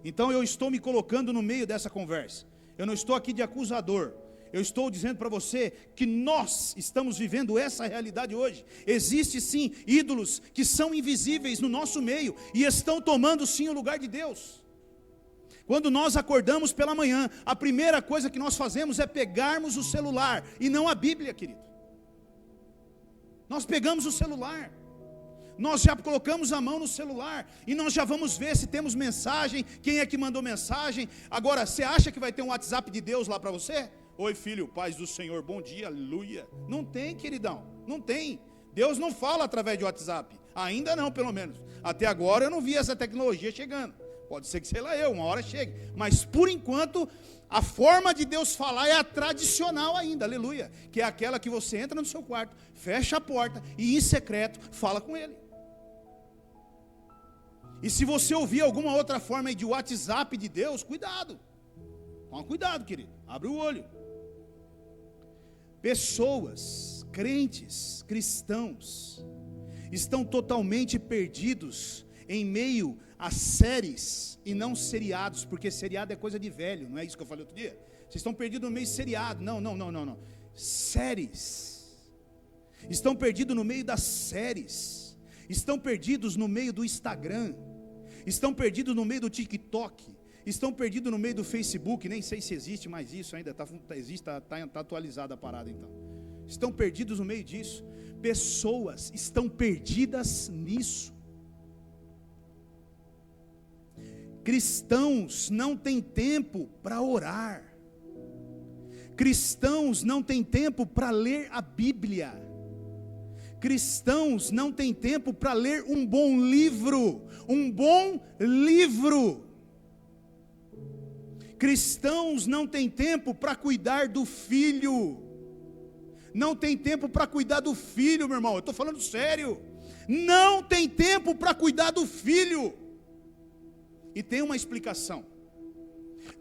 Então eu estou me colocando no meio dessa conversa, eu não estou aqui de acusador, eu estou dizendo para você que nós estamos vivendo essa realidade hoje. Existe sim ídolos que são invisíveis no nosso meio e estão tomando sim o lugar de Deus. Quando nós acordamos pela manhã, a primeira coisa que nós fazemos é pegarmos o celular e não a Bíblia, querido. Nós pegamos o celular, nós já colocamos a mão no celular e nós já vamos ver se temos mensagem, quem é que mandou mensagem. Agora, você acha que vai ter um WhatsApp de Deus lá para você? Oi filho, paz do Senhor, bom dia, aleluia. Não tem, queridão, não tem. Deus não fala através de WhatsApp, ainda não, pelo menos. Até agora eu não vi essa tecnologia chegando. Pode ser que, sei lá eu, uma hora chegue. Mas por enquanto, a forma de Deus falar é a tradicional ainda, aleluia. Que é aquela que você entra no seu quarto, fecha a porta e em secreto fala com Ele. E se você ouvir alguma outra forma de WhatsApp de Deus, cuidado. Toma cuidado, querido, abre o olho. Pessoas, crentes, cristãos, estão totalmente perdidos em meio a séries e não seriados, porque seriado é coisa de velho, não é isso que eu falei outro dia? Vocês estão perdidos no meio de seriado, não, séries, estão perdidos no meio das séries, estão perdidos no meio do Instagram, estão perdidos no meio do TikTok, estão perdidos no meio do Facebook, nem sei se existe mais isso ainda, está atualizada a parada então, estão perdidos no meio disso, pessoas estão perdidas nisso. Cristãos não têm tempo para orar, cristãos não têm tempo para ler a Bíblia, cristãos não têm tempo para ler um bom livro, cristãos não têm tempo para cuidar do filho, não tem tempo para cuidar do filho, meu irmão, eu estou falando sério, não tem tempo para cuidar do filho. E tem uma explicação: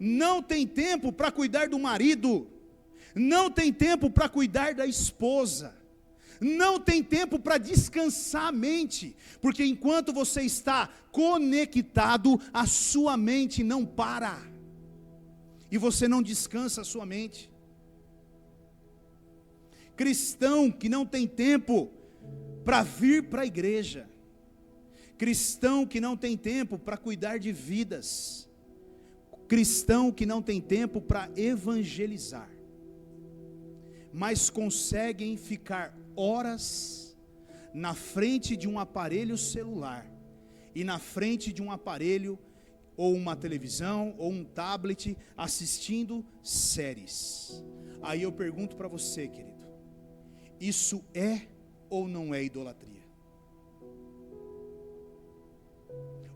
não tem tempo para cuidar do marido, não tem tempo para cuidar da esposa, não tem tempo para descansar a mente, porque enquanto você está conectado, a sua mente não para, e você não descansa a sua mente. Cristão que não tem tempo para vir para a igreja, cristão que não tem tempo para cuidar de vidas, cristão que não tem tempo para evangelizar, mas conseguem ficar horas na frente de um aparelho celular e na frente de um aparelho ou uma televisão ou um tablet assistindo séries. Aí eu pergunto para você, querido, isso é ou não é idolatria?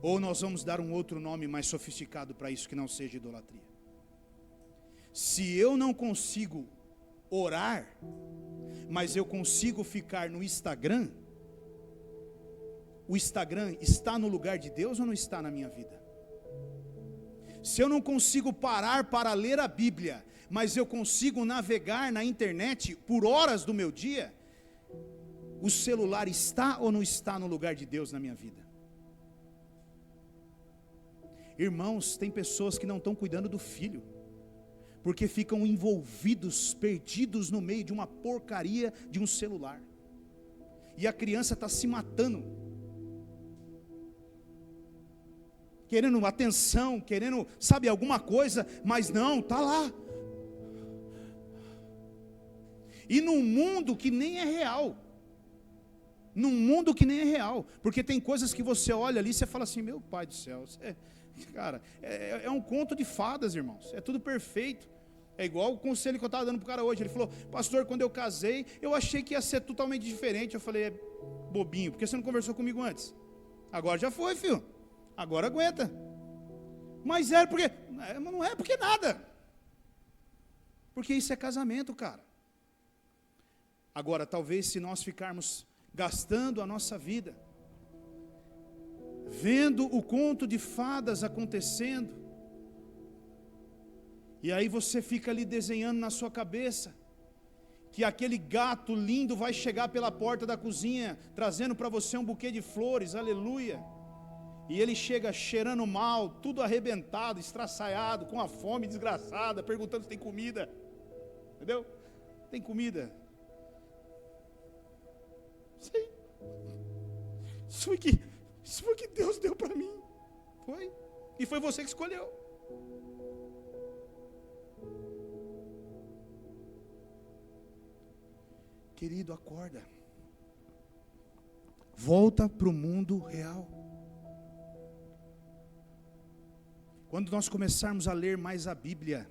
Ou nós vamos dar um outro nome mais sofisticado para isso que não seja idolatria? Se eu não consigo orar, mas eu consigo ficar no Instagram, o Instagram está no lugar de Deus ou não está na minha vida? Se eu não consigo parar para ler a Bíblia, mas eu consigo navegar na internet por horas do meu dia, o celular está ou não está no lugar de Deus na minha vida? Irmãos, tem pessoas que não estão cuidando do filho, porque ficam envolvidos, perdidos no meio de uma porcaria de um celular, e a criança está se matando, querendo atenção, querendo, sabe, alguma coisa, mas não, está lá, e num mundo que nem é real, porque tem coisas que você olha ali e você fala assim, meu pai do céu, cara, é um conto de fadas, irmãos, é tudo perfeito. É igual o conselho que eu estava dando para o cara hoje. Ele falou, pastor, quando eu casei, eu achei que ia ser totalmente diferente. Eu falei, é bobinho, porque você não conversou comigo antes? Agora já foi, filho, agora aguenta. Mas não é porque nada, porque isso é casamento, cara. Agora, talvez se nós ficarmos gastando a nossa vida vendo o conto de fadas acontecendo, e aí você fica ali desenhando na sua cabeça que aquele gato lindo vai chegar pela porta da cozinha trazendo para você um buquê de flores, aleluia, e ele chega cheirando mal, tudo arrebentado, estraçaiado, com a fome desgraçada, perguntando se tem comida, entendeu? Tem comida? Sim. Isso foi que Deus deu para mim. Foi. E foi você que escolheu. Querido, acorda. Volta para o mundo real. Quando nós começarmos a ler mais a Bíblia,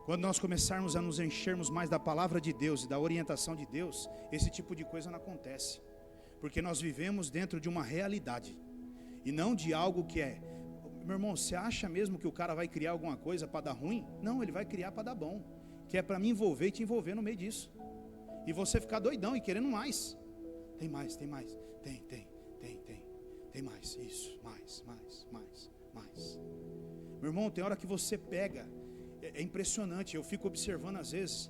quando nós começarmos a nos enchermos mais da palavra de Deus e da orientação de Deus, esse tipo de coisa não acontece. Porque nós vivemos dentro de uma realidade, e não de algo que é, meu irmão, você acha mesmo que o cara vai criar alguma coisa para dar ruim? Não, ele vai criar para dar bom, que é para me envolver e te envolver no meio disso, e você ficar doidão e querendo mais, tem mais, tem mais, tem mais, isso, mais, meu irmão, tem hora que você pega, é impressionante, eu fico observando às vezes,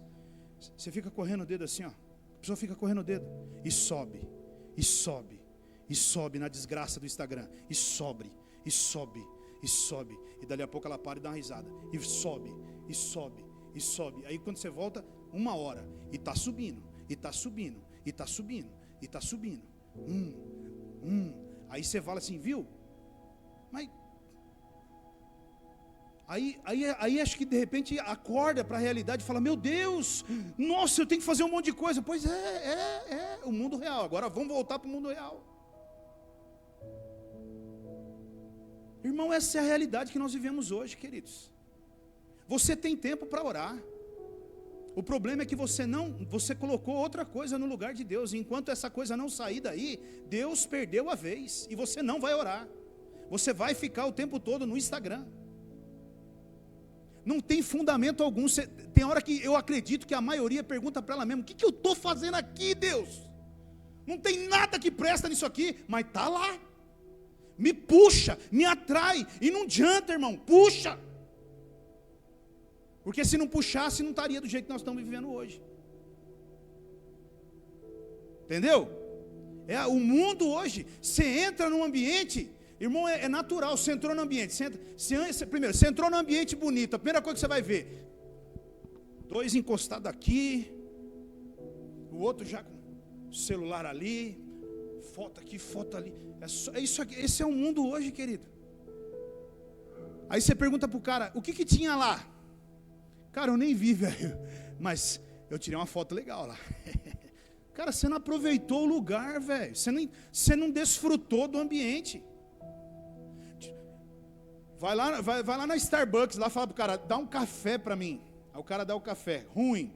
você fica correndo o dedo assim, ó, a pessoa fica correndo o dedo, e sobe, e sobe, e sobe na desgraça do Instagram, e sobe, e dali a pouco ela para e dá uma risada, e sobe, aí quando você volta, 1 hora, e está subindo, aí você fala assim, viu, mas, aí acho que de repente acorda para a realidade e fala, meu Deus, nossa, eu tenho que fazer um monte de coisa. Pois é o mundo real. Agora vamos voltar para o mundo real. Irmão, essa é a realidade que nós vivemos hoje, queridos. Você tem tempo para orar. O problema é que você colocou outra coisa no lugar de Deus. E enquanto essa coisa não sair daí, Deus perdeu a vez. E você não vai orar. Você vai ficar o tempo todo no Instagram. Não tem fundamento algum. Tem hora que eu acredito que a maioria pergunta para ela mesma, o que eu estou fazendo aqui, Deus? Não tem nada que presta nisso aqui, mas está lá, me puxa, me atrai, e não adianta, irmão, puxa. Porque se não puxasse, não estaria do jeito que nós estamos vivendo hoje. Entendeu? O mundo hoje, você entra num ambiente, irmão, é natural, você entrou no ambiente, primeiro, você entrou num ambiente bonito, a primeira coisa que você vai ver, 2 encostados aqui, o outro já com o celular ali, foto aqui, foto ali, é isso aqui, esse é o mundo hoje, querido. Aí você pergunta pro cara, o que tinha lá? Cara, eu nem vi, velho, mas eu tirei uma foto legal lá. Cara, você não aproveitou o lugar, velho, você não desfrutou do ambiente. Vai lá na Starbucks, lá fala pro cara, dá um café para mim. Aí o cara dá o café, ruim,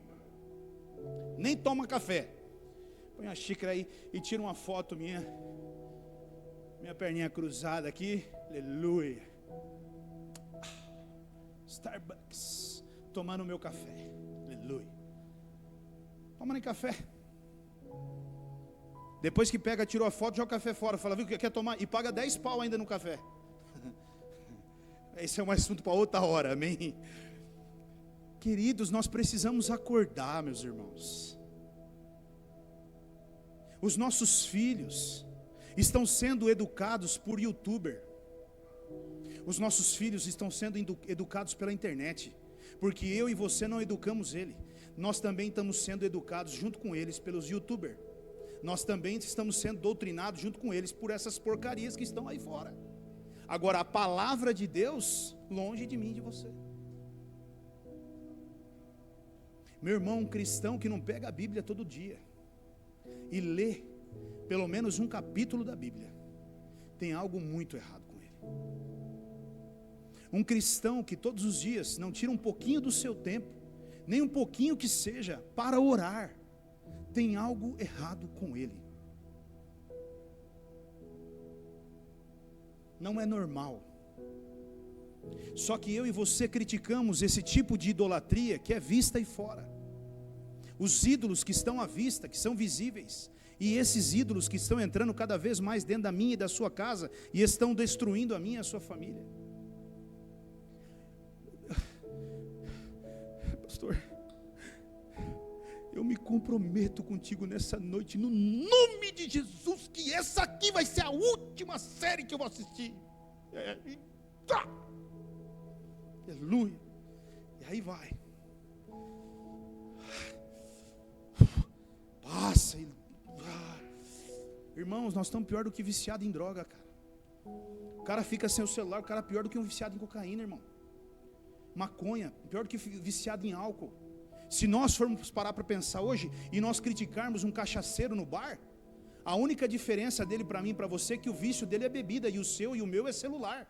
nem toma café. Põe a xícara aí e tira uma foto minha perninha cruzada aqui, aleluia. Starbucks, tomando o meu café, aleluia. Toma nem café. Depois que pega, tirou a foto, joga o café fora, fala, viu, quer tomar? E paga 10 pau ainda no café. Esse é um assunto para outra hora, amém? Queridos, nós precisamos acordar, meus irmãos. Os nossos filhos estão sendo educados por youtuber. Os nossos filhos estão sendo educados pela internet. Porque eu e você não educamos ele. Nós também estamos sendo educados junto com eles pelos youtubers. Nós também estamos sendo doutrinados junto com eles por essas porcarias que estão aí fora. Agora, a palavra de Deus, longe de mim e de você. Meu irmão, um cristão que não pega a Bíblia todo dia e lê pelo menos um capítulo da Bíblia, tem algo muito errado com ele. Um cristão que todos os dias não tira um pouquinho do seu tempo, nem um pouquinho que seja, para orar, tem algo errado com ele. Não é normal. Só que eu e você criticamos esse tipo de idolatria que é vista aí fora. Os ídolos que estão à vista, que são visíveis, e esses ídolos que estão entrando cada vez mais dentro da minha e da sua casa, e estão destruindo a minha e a sua família. Pastor, eu me comprometo contigo nessa noite, no nome de Jesus, que essa aqui vai ser a última série que eu vou assistir. Aleluia. E aí vai. Passa. Irmãos, nós estamos pior do que viciado em droga, cara. O cara fica sem o celular, o cara é pior do que um viciado em cocaína, irmão. Maconha, pior do que viciado em álcool. Se nós formos parar para pensar hoje e nós criticarmos um cachaceiro no bar, a única diferença dele para mim e para você é que o vício dele é bebida e o seu e o meu é celular.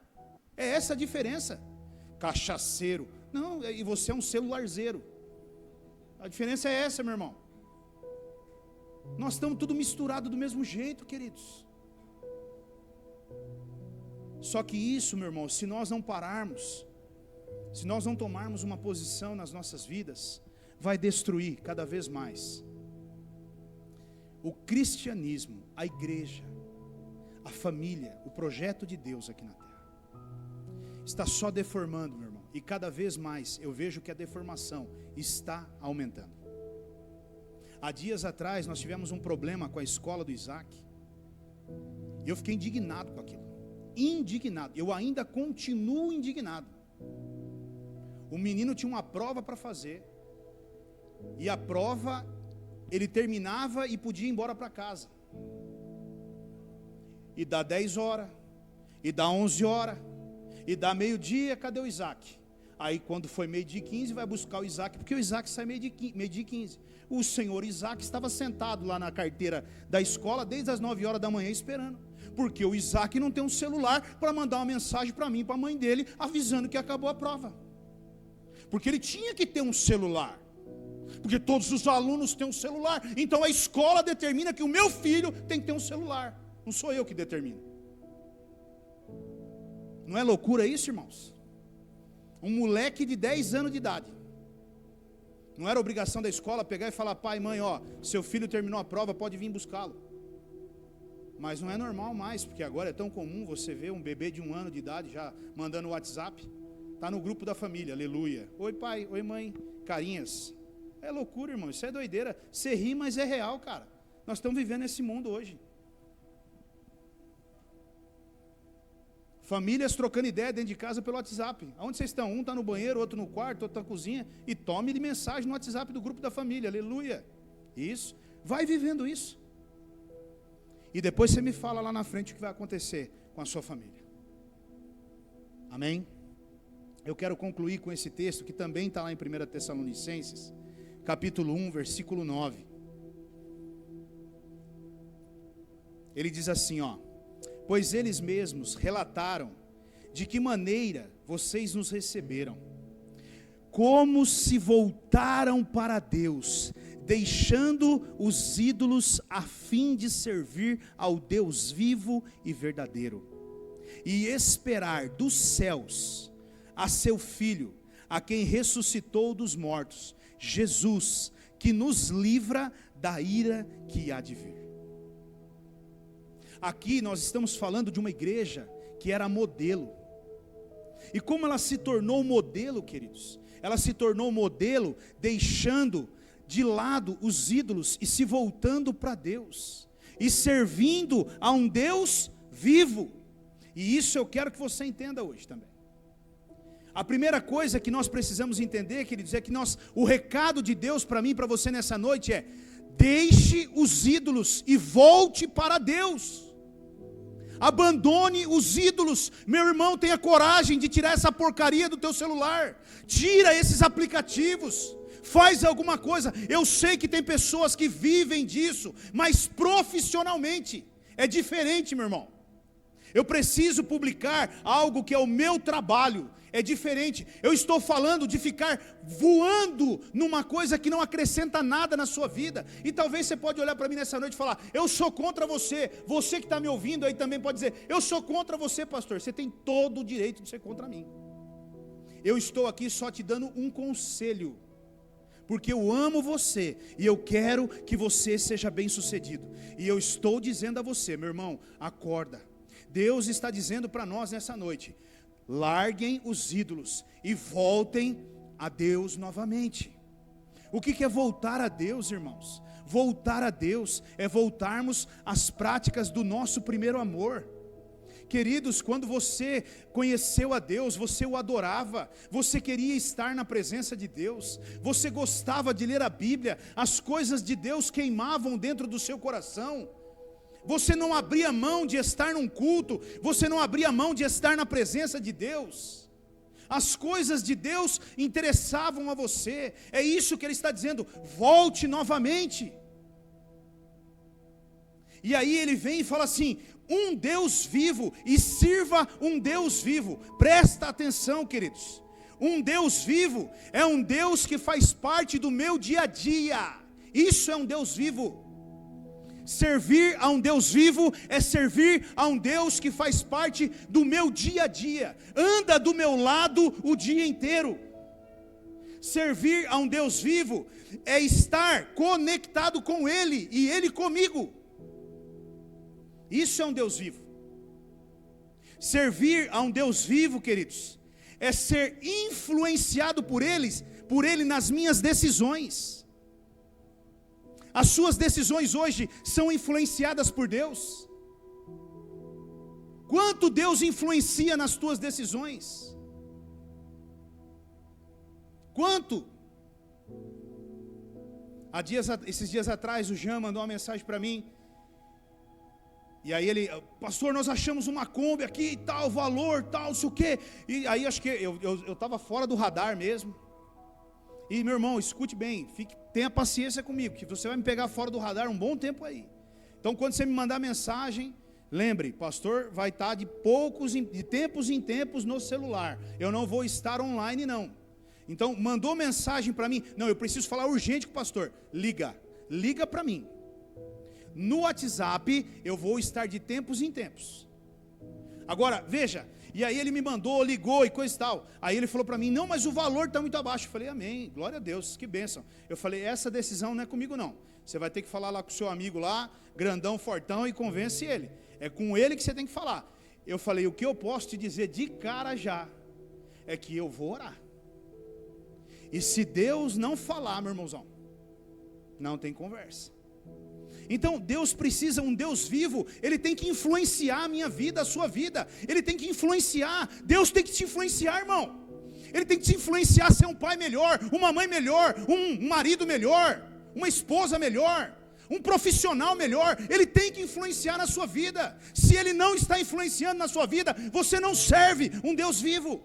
É essa a diferença. Cachaceiro, não, e você é um celularzeiro. A diferença é essa, meu irmão. Nós estamos tudo misturado do mesmo jeito, queridos. Só que isso, meu irmão, se nós não pararmos, se nós não tomarmos uma posição nas nossas vidas, vai destruir cada vez mais. O cristianismo, a igreja, a família, o projeto de Deus aqui na terra, está só deformando, meu irmão. E cada vez mais eu vejo que a deformação está aumentando. Há dias atrás nós tivemos um problema com a escola do Isaac. E eu fiquei indignado com aquilo. Indignado. Eu ainda continuo indignado. O menino tinha uma prova para fazer. E a prova, ele terminava e podia ir embora para casa. E dá 10 horas. E dá 11 horas. E dá meio-dia, cadê o Isaac? Aí quando foi 12:15 vai buscar o Isaac, porque o Isaac sai 12:15. O senhor Isaac estava sentado lá na carteira da escola desde as 9 horas da manhã esperando. Porque o Isaac não tem um celular para mandar uma mensagem para mim, para a mãe dele, avisando que acabou a prova. Porque ele tinha que ter um celular. Porque todos os alunos têm um celular. Então a escola determina que o meu filho tem que ter um celular. Não sou eu que determino. Não é loucura isso, irmãos? Um moleque de 10 anos de idade. Não era obrigação da escola pegar e falar, pai, mãe, ó, seu filho terminou a prova, pode vir buscá-lo. Mas não é normal mais, porque agora é tão comum você ver um bebê de 1 ano de idade já mandando WhatsApp. Está no grupo da família, aleluia. Oi pai, oi mãe, carinhas. É loucura, irmão, isso é doideira. Você ri, mas é real, cara. Nós estamos vivendo esse mundo hoje. Famílias trocando ideia dentro de casa pelo WhatsApp. Aonde vocês estão? Um está no banheiro, outro no quarto, outro na cozinha. E tome-lhe mensagem no WhatsApp do grupo da família, aleluia. Isso, vai vivendo isso. E depois você me fala lá na frente o que vai acontecer com a sua família. Amém? Eu quero concluir com esse texto que também está lá em 1 Tessalonicenses, capítulo 1, versículo 9. Ele diz assim, ó: pois eles mesmos relataram de que maneira vocês nos receberam, como se voltaram para Deus, deixando os ídolos a fim de servir ao Deus vivo e verdadeiro, e esperar dos céus a seu Filho, a quem ressuscitou dos mortos, Jesus, que nos livra da ira que há de vir. Aqui nós estamos falando de uma igreja que era modelo. E como ela se tornou modelo, queridos? Ela se tornou modelo deixando de lado os ídolos e se voltando para Deus, e servindo a um Deus vivo. E isso eu quero que você entenda hoje também. A primeira coisa que nós precisamos entender, queridos, é que o recado de Deus para mim e para você nessa noite é: deixe os ídolos e volte para Deus. Abandone os ídolos. Meu irmão, tenha coragem de tirar essa porcaria do teu celular. Tira esses aplicativos. Faz alguma coisa. Eu sei que tem pessoas que vivem disso, mas profissionalmente é diferente, meu irmão. Eu preciso publicar algo que é o meu trabalho. É diferente. Eu estou falando de ficar voando numa coisa que não acrescenta nada na sua vida. E talvez você pode olhar para mim nessa noite e falar: eu sou contra você. Você que está me ouvindo aí também pode dizer: eu sou contra você, pastor. Você tem todo o direito de ser contra mim. Eu estou aqui só te dando um conselho, porque eu amo você e eu quero que você seja bem sucedido. E eu estou dizendo a você, meu irmão, acorda. Deus está dizendo para nós nessa noite: larguem os ídolos e voltem a Deus novamente. O que é voltar a Deus, irmãos? Voltar a Deus é voltarmos às práticas do nosso primeiro amor. Queridos, quando você conheceu a Deus, você o adorava, você queria estar na presença de Deus, você gostava de ler a Bíblia, as coisas de Deus queimavam dentro do seu coração. Você não abria mão de estar num culto, você não abria mão de estar na presença de Deus. As coisas de Deus interessavam a você. É isso que ele está dizendo: volte novamente. E aí ele vem e fala assim: um Deus vivo, e sirva um Deus vivo. Presta atenção, queridos. Um Deus vivo é um Deus que faz parte do meu dia a dia. Isso é um Deus vivo. Servir a um Deus vivo é servir a um Deus que faz parte do meu dia a dia, anda do meu lado o dia inteiro. Servir a um Deus vivo é estar conectado com Ele e Ele comigo. Isso é um Deus vivo. Servir a um Deus vivo, queridos, é ser influenciado por Ele nas minhas decisões. As suas decisões hoje são influenciadas por Deus? Quanto Deus influencia nas tuas decisões? Quanto? Esses dias atrás o Jean mandou uma mensagem para mim. E aí ele: pastor, nós achamos uma Kombi aqui e tal, valor, tal, não sei o quê. E aí acho que eu estava fora do radar mesmo. E meu irmão, escute bem, tenha paciência comigo, que você vai me pegar fora do radar um bom tempo aí. Então quando você me mandar mensagem, lembre, pastor vai estar de tempos em tempos no celular. Eu não vou estar online não. Então mandou mensagem para mim: não, eu preciso falar urgente com o pastor. Liga para mim. No WhatsApp eu vou estar de tempos em tempos. Agora, veja, e aí ele me mandou, ligou e coisa e tal. Aí ele falou para mim: não, mas o valor está muito abaixo. Eu falei: amém, glória a Deus, que bênção. Eu falei: essa decisão não é comigo não. Você vai ter que falar lá com o seu amigo lá, grandão, fortão, e convence ele. É com ele que você tem que falar. Eu falei: o que eu posso te dizer de cara já é que eu vou orar. E se Deus não falar, meu irmãozão, não tem conversa. Então Deus precisa, um Deus vivo, Ele tem que influenciar a minha vida, a sua vida. Ele tem que influenciar, Deus tem que te influenciar, irmão. Ele tem que te influenciar a ser um pai melhor, uma mãe melhor, um marido melhor, uma esposa melhor, um profissional melhor. Ele tem que influenciar na sua vida. Se Ele não está influenciando na sua vida, você não serve um Deus vivo.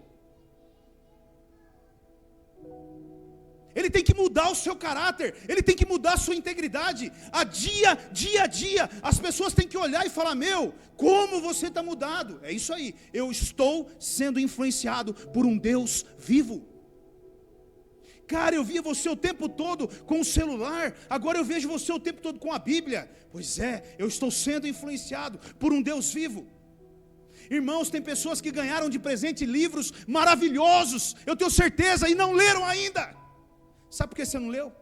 Ele tem que mudar o seu caráter, Ele tem que mudar a sua integridade. Dia a dia, as pessoas têm que olhar e falar: meu, como você está mudado. É isso aí, eu estou sendo influenciado por um Deus vivo. Cara, eu via você o tempo todo com o celular, agora eu vejo você o tempo todo com a Bíblia. Pois é, eu estou sendo influenciado por um Deus vivo. Irmãos, tem pessoas que ganharam de presente livros maravilhosos, eu tenho certeza, e não leram ainda. Sabe por que você não leu?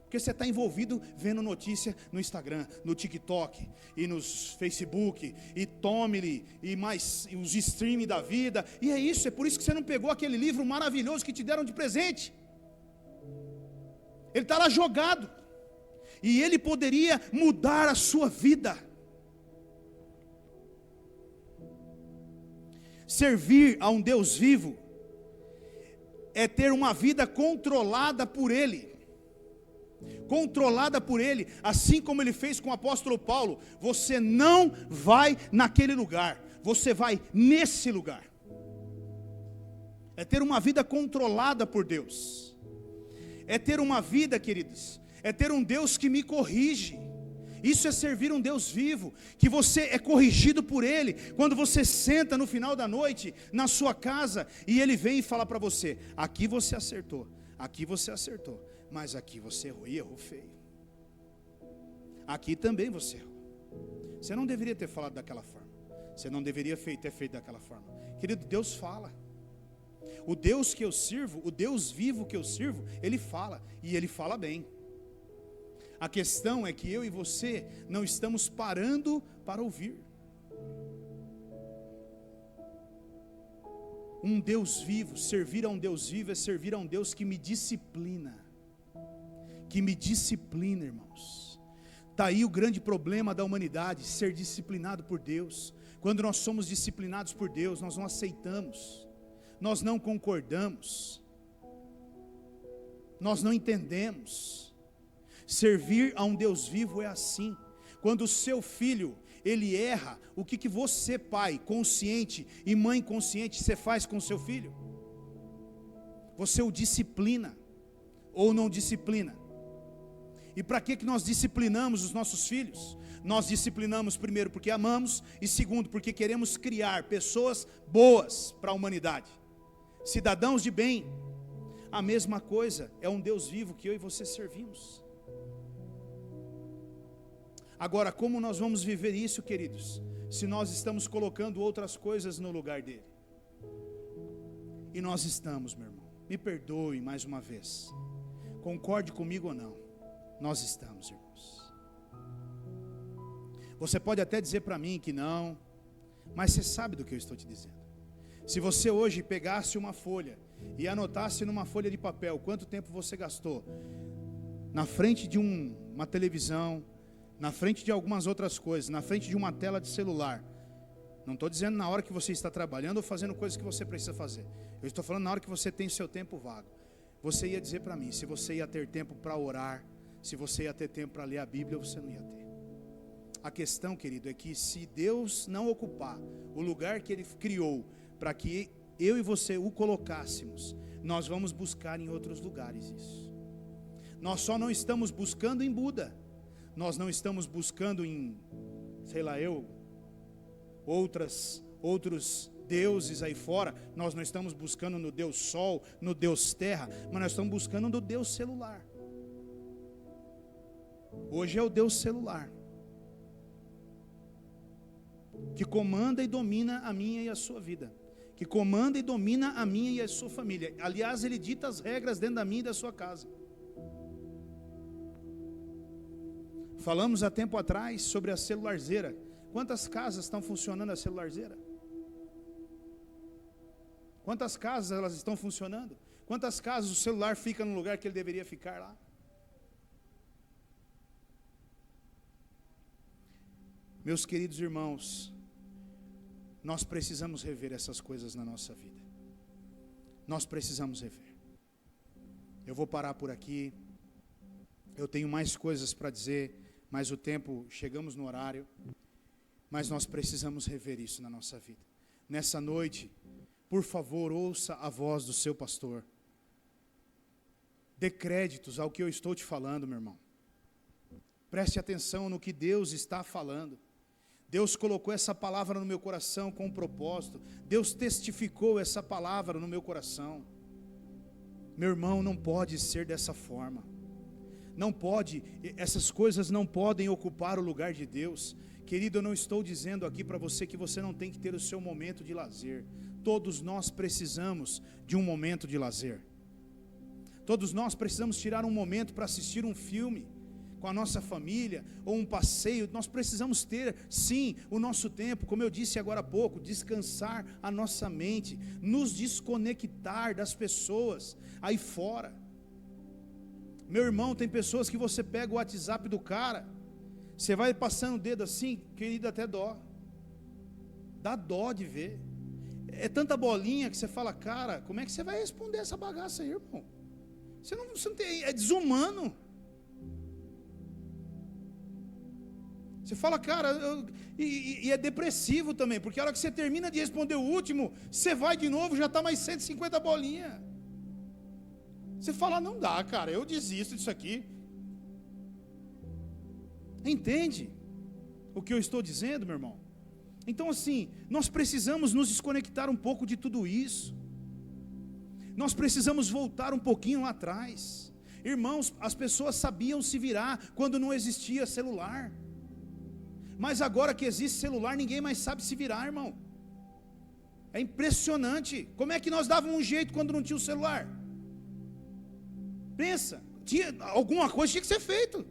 Porque você está envolvido vendo notícia no Instagram, no TikTok, e nos Facebook, e Tomely, e mais e os streaming da vida. E é isso, é por isso que você não pegou aquele livro maravilhoso que te deram de presente. Ele está lá jogado, e ele poderia mudar a sua vida. Servir a um Deus vivo é ter uma vida controlada por Ele. Controlada por Ele, assim como Ele fez com o apóstolo Paulo. Você não vai naquele lugar, você vai nesse lugar. É ter uma vida controlada por Deus. É ter uma vida, queridos, é ter um Deus que me corrige. Isso é servir um Deus vivo, que você é corrigido por Ele. Quando você senta no final da noite, na sua casa, e Ele vem e fala para você: aqui você acertou, mas aqui você errou, e errou feio. Aqui também você errou. Você não deveria ter falado daquela forma, você não deveria ter feito daquela forma. Querido, Deus fala. O Deus que eu sirvo, o Deus vivo que eu sirvo, Ele fala, e Ele fala bem. A questão é que eu e você não estamos parando para ouvir. Um Deus vivo, servir a um Deus vivo é servir a um Deus que me disciplina. Que me disciplina, irmãos. Está aí o grande problema da humanidade, ser disciplinado por Deus. Quando nós somos disciplinados por Deus, nós não aceitamos, nós não concordamos, nós não entendemos. Servir a um Deus vivo é assim. Quando o seu filho, ele erra, o que você, pai consciente e mãe consciente, você faz com o seu filho? Você o disciplina ou não disciplina? E para que nós disciplinamos os nossos filhos? Nós disciplinamos primeiro porque amamos, e segundo porque queremos criar pessoas boas para a humanidade, cidadãos de bem. A mesma coisa é um Deus vivo que eu e você servimos. Agora, como nós vamos viver isso, queridos, se nós estamos colocando outras coisas no lugar dele? E nós estamos, meu irmão, me perdoe mais uma vez, concorde comigo ou não, nós estamos, irmãos. Você pode até dizer para mim que não, mas você sabe do que eu estou te dizendo. Se você hoje pegasse uma folha e anotasse numa folha de papel quanto tempo você gastou na frente de uma televisão, na frente de algumas outras coisas, na frente de uma tela de celular. Não estou dizendo na hora que você está trabalhando ou fazendo coisas que você precisa fazer. Eu estou falando na hora que você tem seu tempo vago. Você ia dizer para mim, se você ia ter tempo para orar, se você ia ter tempo para ler a Bíblia, ou você não ia ter. A questão, querido, é que se Deus não ocupar o lugar que Ele criou para que eu e você o colocássemos, nós vamos buscar em outros lugares isso. Nós só não estamos buscando em Buda. Nós não estamos buscando em, outros deuses aí fora. Nós não estamos buscando no Deus Sol, no Deus Terra, mas nós estamos buscando no Deus celular. Hoje é o Deus celular, que comanda e domina a minha e a sua vida, que comanda e domina a minha e a sua família. Aliás, ele dita as regras dentro da minha e da sua casa. Falamos há tempo atrás sobre a celularzeira. Quantas casas estão funcionando a celularzeira? Quantas casas elas estão funcionando? Quantas casas o celular fica no lugar que ele deveria ficar lá? Meus queridos irmãos, nós precisamos rever essas coisas na nossa vida. Nós precisamos rever. Eu vou parar por aqui. Eu tenho mais coisas para dizer, mas o tempo, chegamos no horário. Mas nós precisamos rever isso na nossa vida. Nessa noite, por favor, ouça a voz do seu pastor. Dê créditos ao que eu estou te falando, meu irmão. Preste atenção no que Deus está falando. Deus colocou essa palavra no meu coração com um propósito. Deus testificou essa palavra no meu coração. Meu irmão, não pode ser dessa forma. Não pode, essas coisas não podem ocupar o lugar de Deus. Querido, eu não estou dizendo aqui para você que você não tem que ter o seu momento de lazer. Todos nós precisamos de um momento de lazer. Todos nós precisamos tirar um momento para assistir um filme com a nossa família, ou um passeio. Nós precisamos ter, sim, o nosso tempo, como eu disse agora há pouco, descansar a nossa mente, nos desconectar das pessoas aí fora. Meu irmão, tem pessoas que você pega o WhatsApp do cara, você vai passando o dedo assim, querido, até dó. Dá dó de ver. É tanta bolinha que você fala, cara, como é que você vai responder essa bagaça aí, irmão? Você não tem, é desumano. Você fala, cara, e é depressivo também, porque a hora que você termina de responder o último, você vai de novo, já está mais 150 bolinhas. Você fala, não dá, cara, eu desisto disso aqui. Entende o que eu estou dizendo, meu irmão? Então assim, nós precisamos nos desconectar um pouco de tudo isso. Nós precisamos voltar um pouquinho lá atrás. Irmãos, as pessoas sabiam se virar quando não existia celular. Mas agora que existe celular, ninguém mais sabe se virar, irmão. É impressionante. Como é que nós dávamos um jeito quando não tinha o celular? Pensa, alguma coisa tinha que ser feito.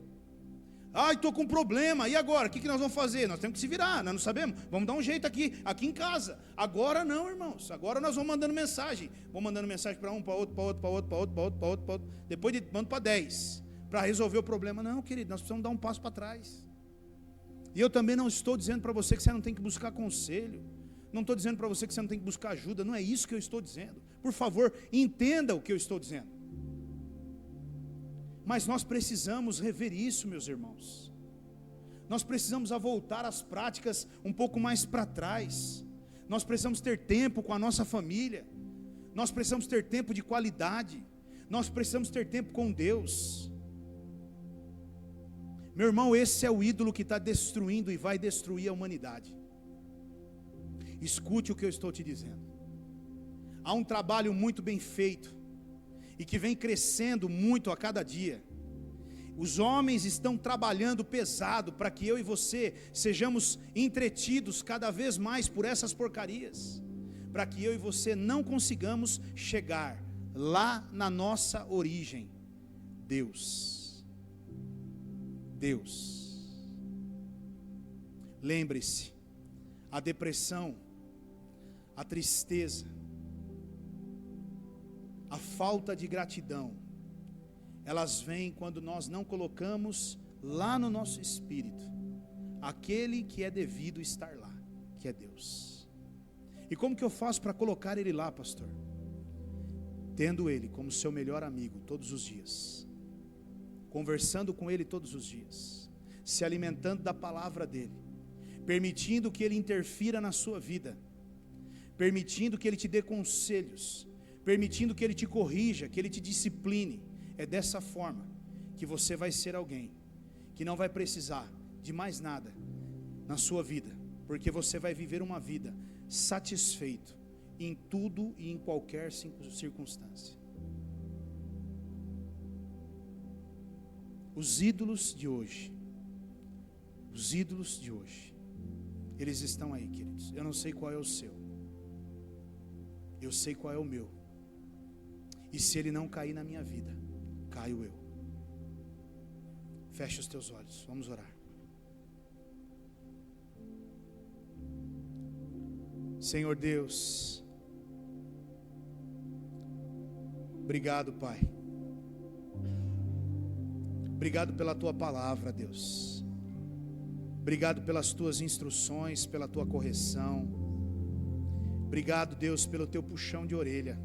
Ai, estou com um problema, e agora? O que nós vamos fazer? Nós temos que se virar, nós não sabemos. Vamos dar um jeito aqui em casa. Agora não, irmãos. Agora nós vamos mandando mensagem. Vamos mandando mensagem para um, para outro, para outro, para outro, para outro, para outro, para outro, para outro. Depois mando para 10. Para resolver o problema. Não, querido, nós precisamos dar um passo para trás. E eu também não estou dizendo para você que você não tem que buscar conselho. Não estou dizendo para você que você não tem que buscar ajuda. Não é isso que eu estou dizendo. Por favor, entenda o que eu estou dizendo. Mas nós precisamos rever isso, meus irmãos. Nós precisamos voltar às práticas um pouco mais para trás. Nós precisamos ter tempo com a nossa família. Nós precisamos ter tempo de qualidade. Nós precisamos ter tempo com Deus. Meu irmão, esse é o ídolo que está destruindo e vai destruir a humanidade. Escute o que eu estou te dizendo. Há um trabalho muito bem feito e que vem crescendo muito a cada dia. Os homens estão trabalhando pesado para que eu e você sejamos entretidos cada vez mais por essas porcarias, para que eu e você não consigamos chegar lá na nossa origem. Deus. Lembre-se, a depressão, a tristeza, a falta de gratidão, elas vêm quando nós não colocamos lá no nosso espírito aquele que é devido estar lá, que é Deus. E como que eu faço para colocar Ele lá, pastor? Tendo Ele como seu melhor amigo todos os dias, conversando com Ele todos os dias, se alimentando da palavra dEle, permitindo que Ele interfira na sua vida, permitindo que Ele te dê conselhos, permitindo que Ele te corrija, que Ele te discipline. É dessa forma que você vai ser alguém que não vai precisar de mais nada na sua vida, porque você vai viver uma vida satisfeito em tudo e em qualquer circunstância. Os ídolos de hoje, eles estão aí, queridos. Eu não sei qual é o seu, eu sei qual é o meu. E se ele não cair na minha vida, caio eu. Feche os teus olhos, vamos orar. Senhor Deus, Obrigado, Pai. Obrigado pela Tua palavra, Deus. Obrigado pelas Tuas instruções, pela Tua correção. Obrigado, Deus, pelo Teu puxão de orelha.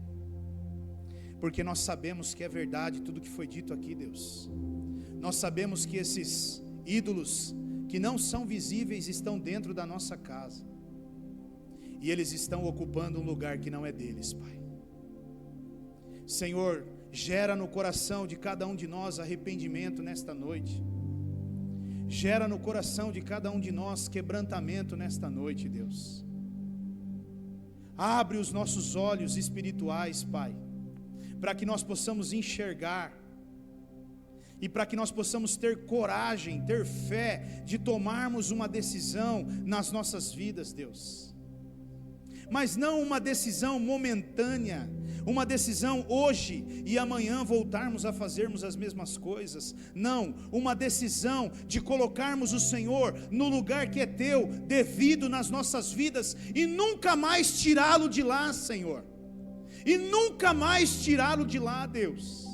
Porque nós sabemos que é verdade tudo que foi dito aqui, Deus. Nós sabemos que esses ídolos que não são visíveis estão dentro da nossa casa. E eles estão ocupando um lugar que não é deles, Pai. Senhor, gera no coração de cada um de nós arrependimento nesta noite. Gera no coração de cada um de nós quebrantamento nesta noite, Deus. Abre os nossos olhos espirituais, Pai, para que nós possamos enxergar e para que nós possamos ter coragem, ter fé de tomarmos uma decisão nas nossas vidas, Deus. Mas não uma decisão momentânea, uma decisão hoje e amanhã voltarmos a fazermos as mesmas coisas. Não, uma decisão de colocarmos o Senhor no lugar que é teu, devido nas nossas vidas, e nunca mais tirá-lo de lá, Senhor. E nunca mais tirá-lo de lá, Deus.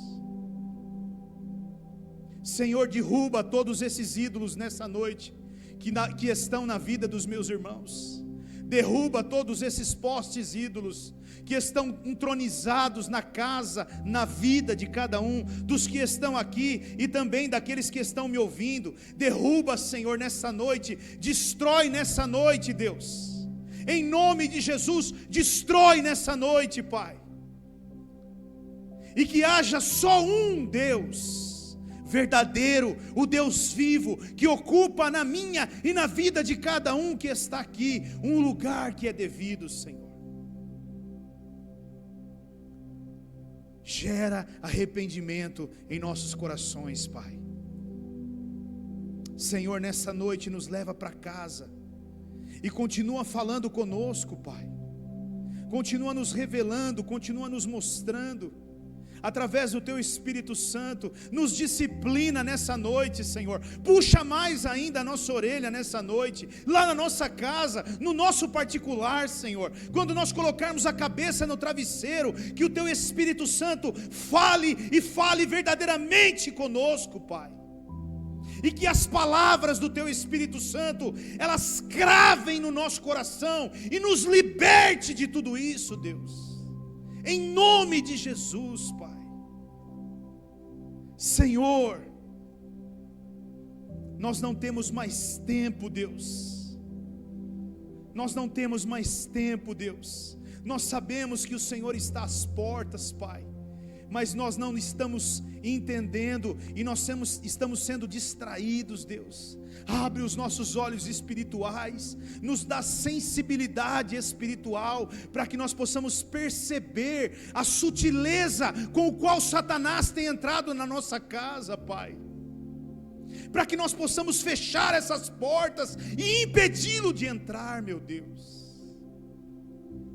Senhor, derruba todos esses ídolos nessa noite que estão na vida dos meus irmãos. Derruba todos esses postes ídolos que estão entronizados na casa, na vida de cada um, dos que estão aqui e também daqueles que estão me ouvindo. Derruba, Senhor, nessa noite, destrói nessa noite, Deus. Em nome de Jesus, destrói nessa noite, Pai. E que haja só um Deus verdadeiro, o Deus vivo, que ocupa na minha e na vida de cada um que está aqui, um lugar que é devido, Senhor. Gera arrependimento em nossos corações, Pai. Senhor, nessa noite nos leva para casa e continua falando conosco, Pai. Continua nos revelando, continua nos mostrando através do Teu Espírito Santo. Nos disciplina nessa noite, Senhor. Puxa mais ainda a nossa orelha nessa noite, lá na nossa casa, no nosso particular, Senhor. Quando nós colocarmos a cabeça no travesseiro, que o Teu Espírito Santo fale e fale verdadeiramente conosco, Pai. E que as palavras do Teu Espírito Santo, elas cravem no nosso coração e nos liberte de tudo isso, Deus. Em nome de Jesus, Pai. Senhor, nós não temos mais tempo, Deus. Nós não temos mais tempo, Deus. Nós sabemos que o Senhor está às portas, Pai. Mas nós não estamos entendendo e nós estamos sendo distraídos, Deus. Abre os nossos olhos espirituais, nos dá sensibilidade espiritual, para que nós possamos perceber a sutileza com o qual Satanás tem entrado na nossa casa, Pai. Para que nós possamos fechar essas portas e impedi-lo de entrar, meu Deus.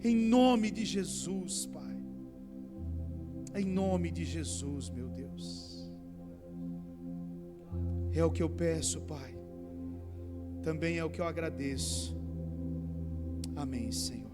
Em nome de Jesus, Pai. Em nome de Jesus, meu Deus. É o que eu peço, Pai. Também é o que eu agradeço. Amém, Senhor.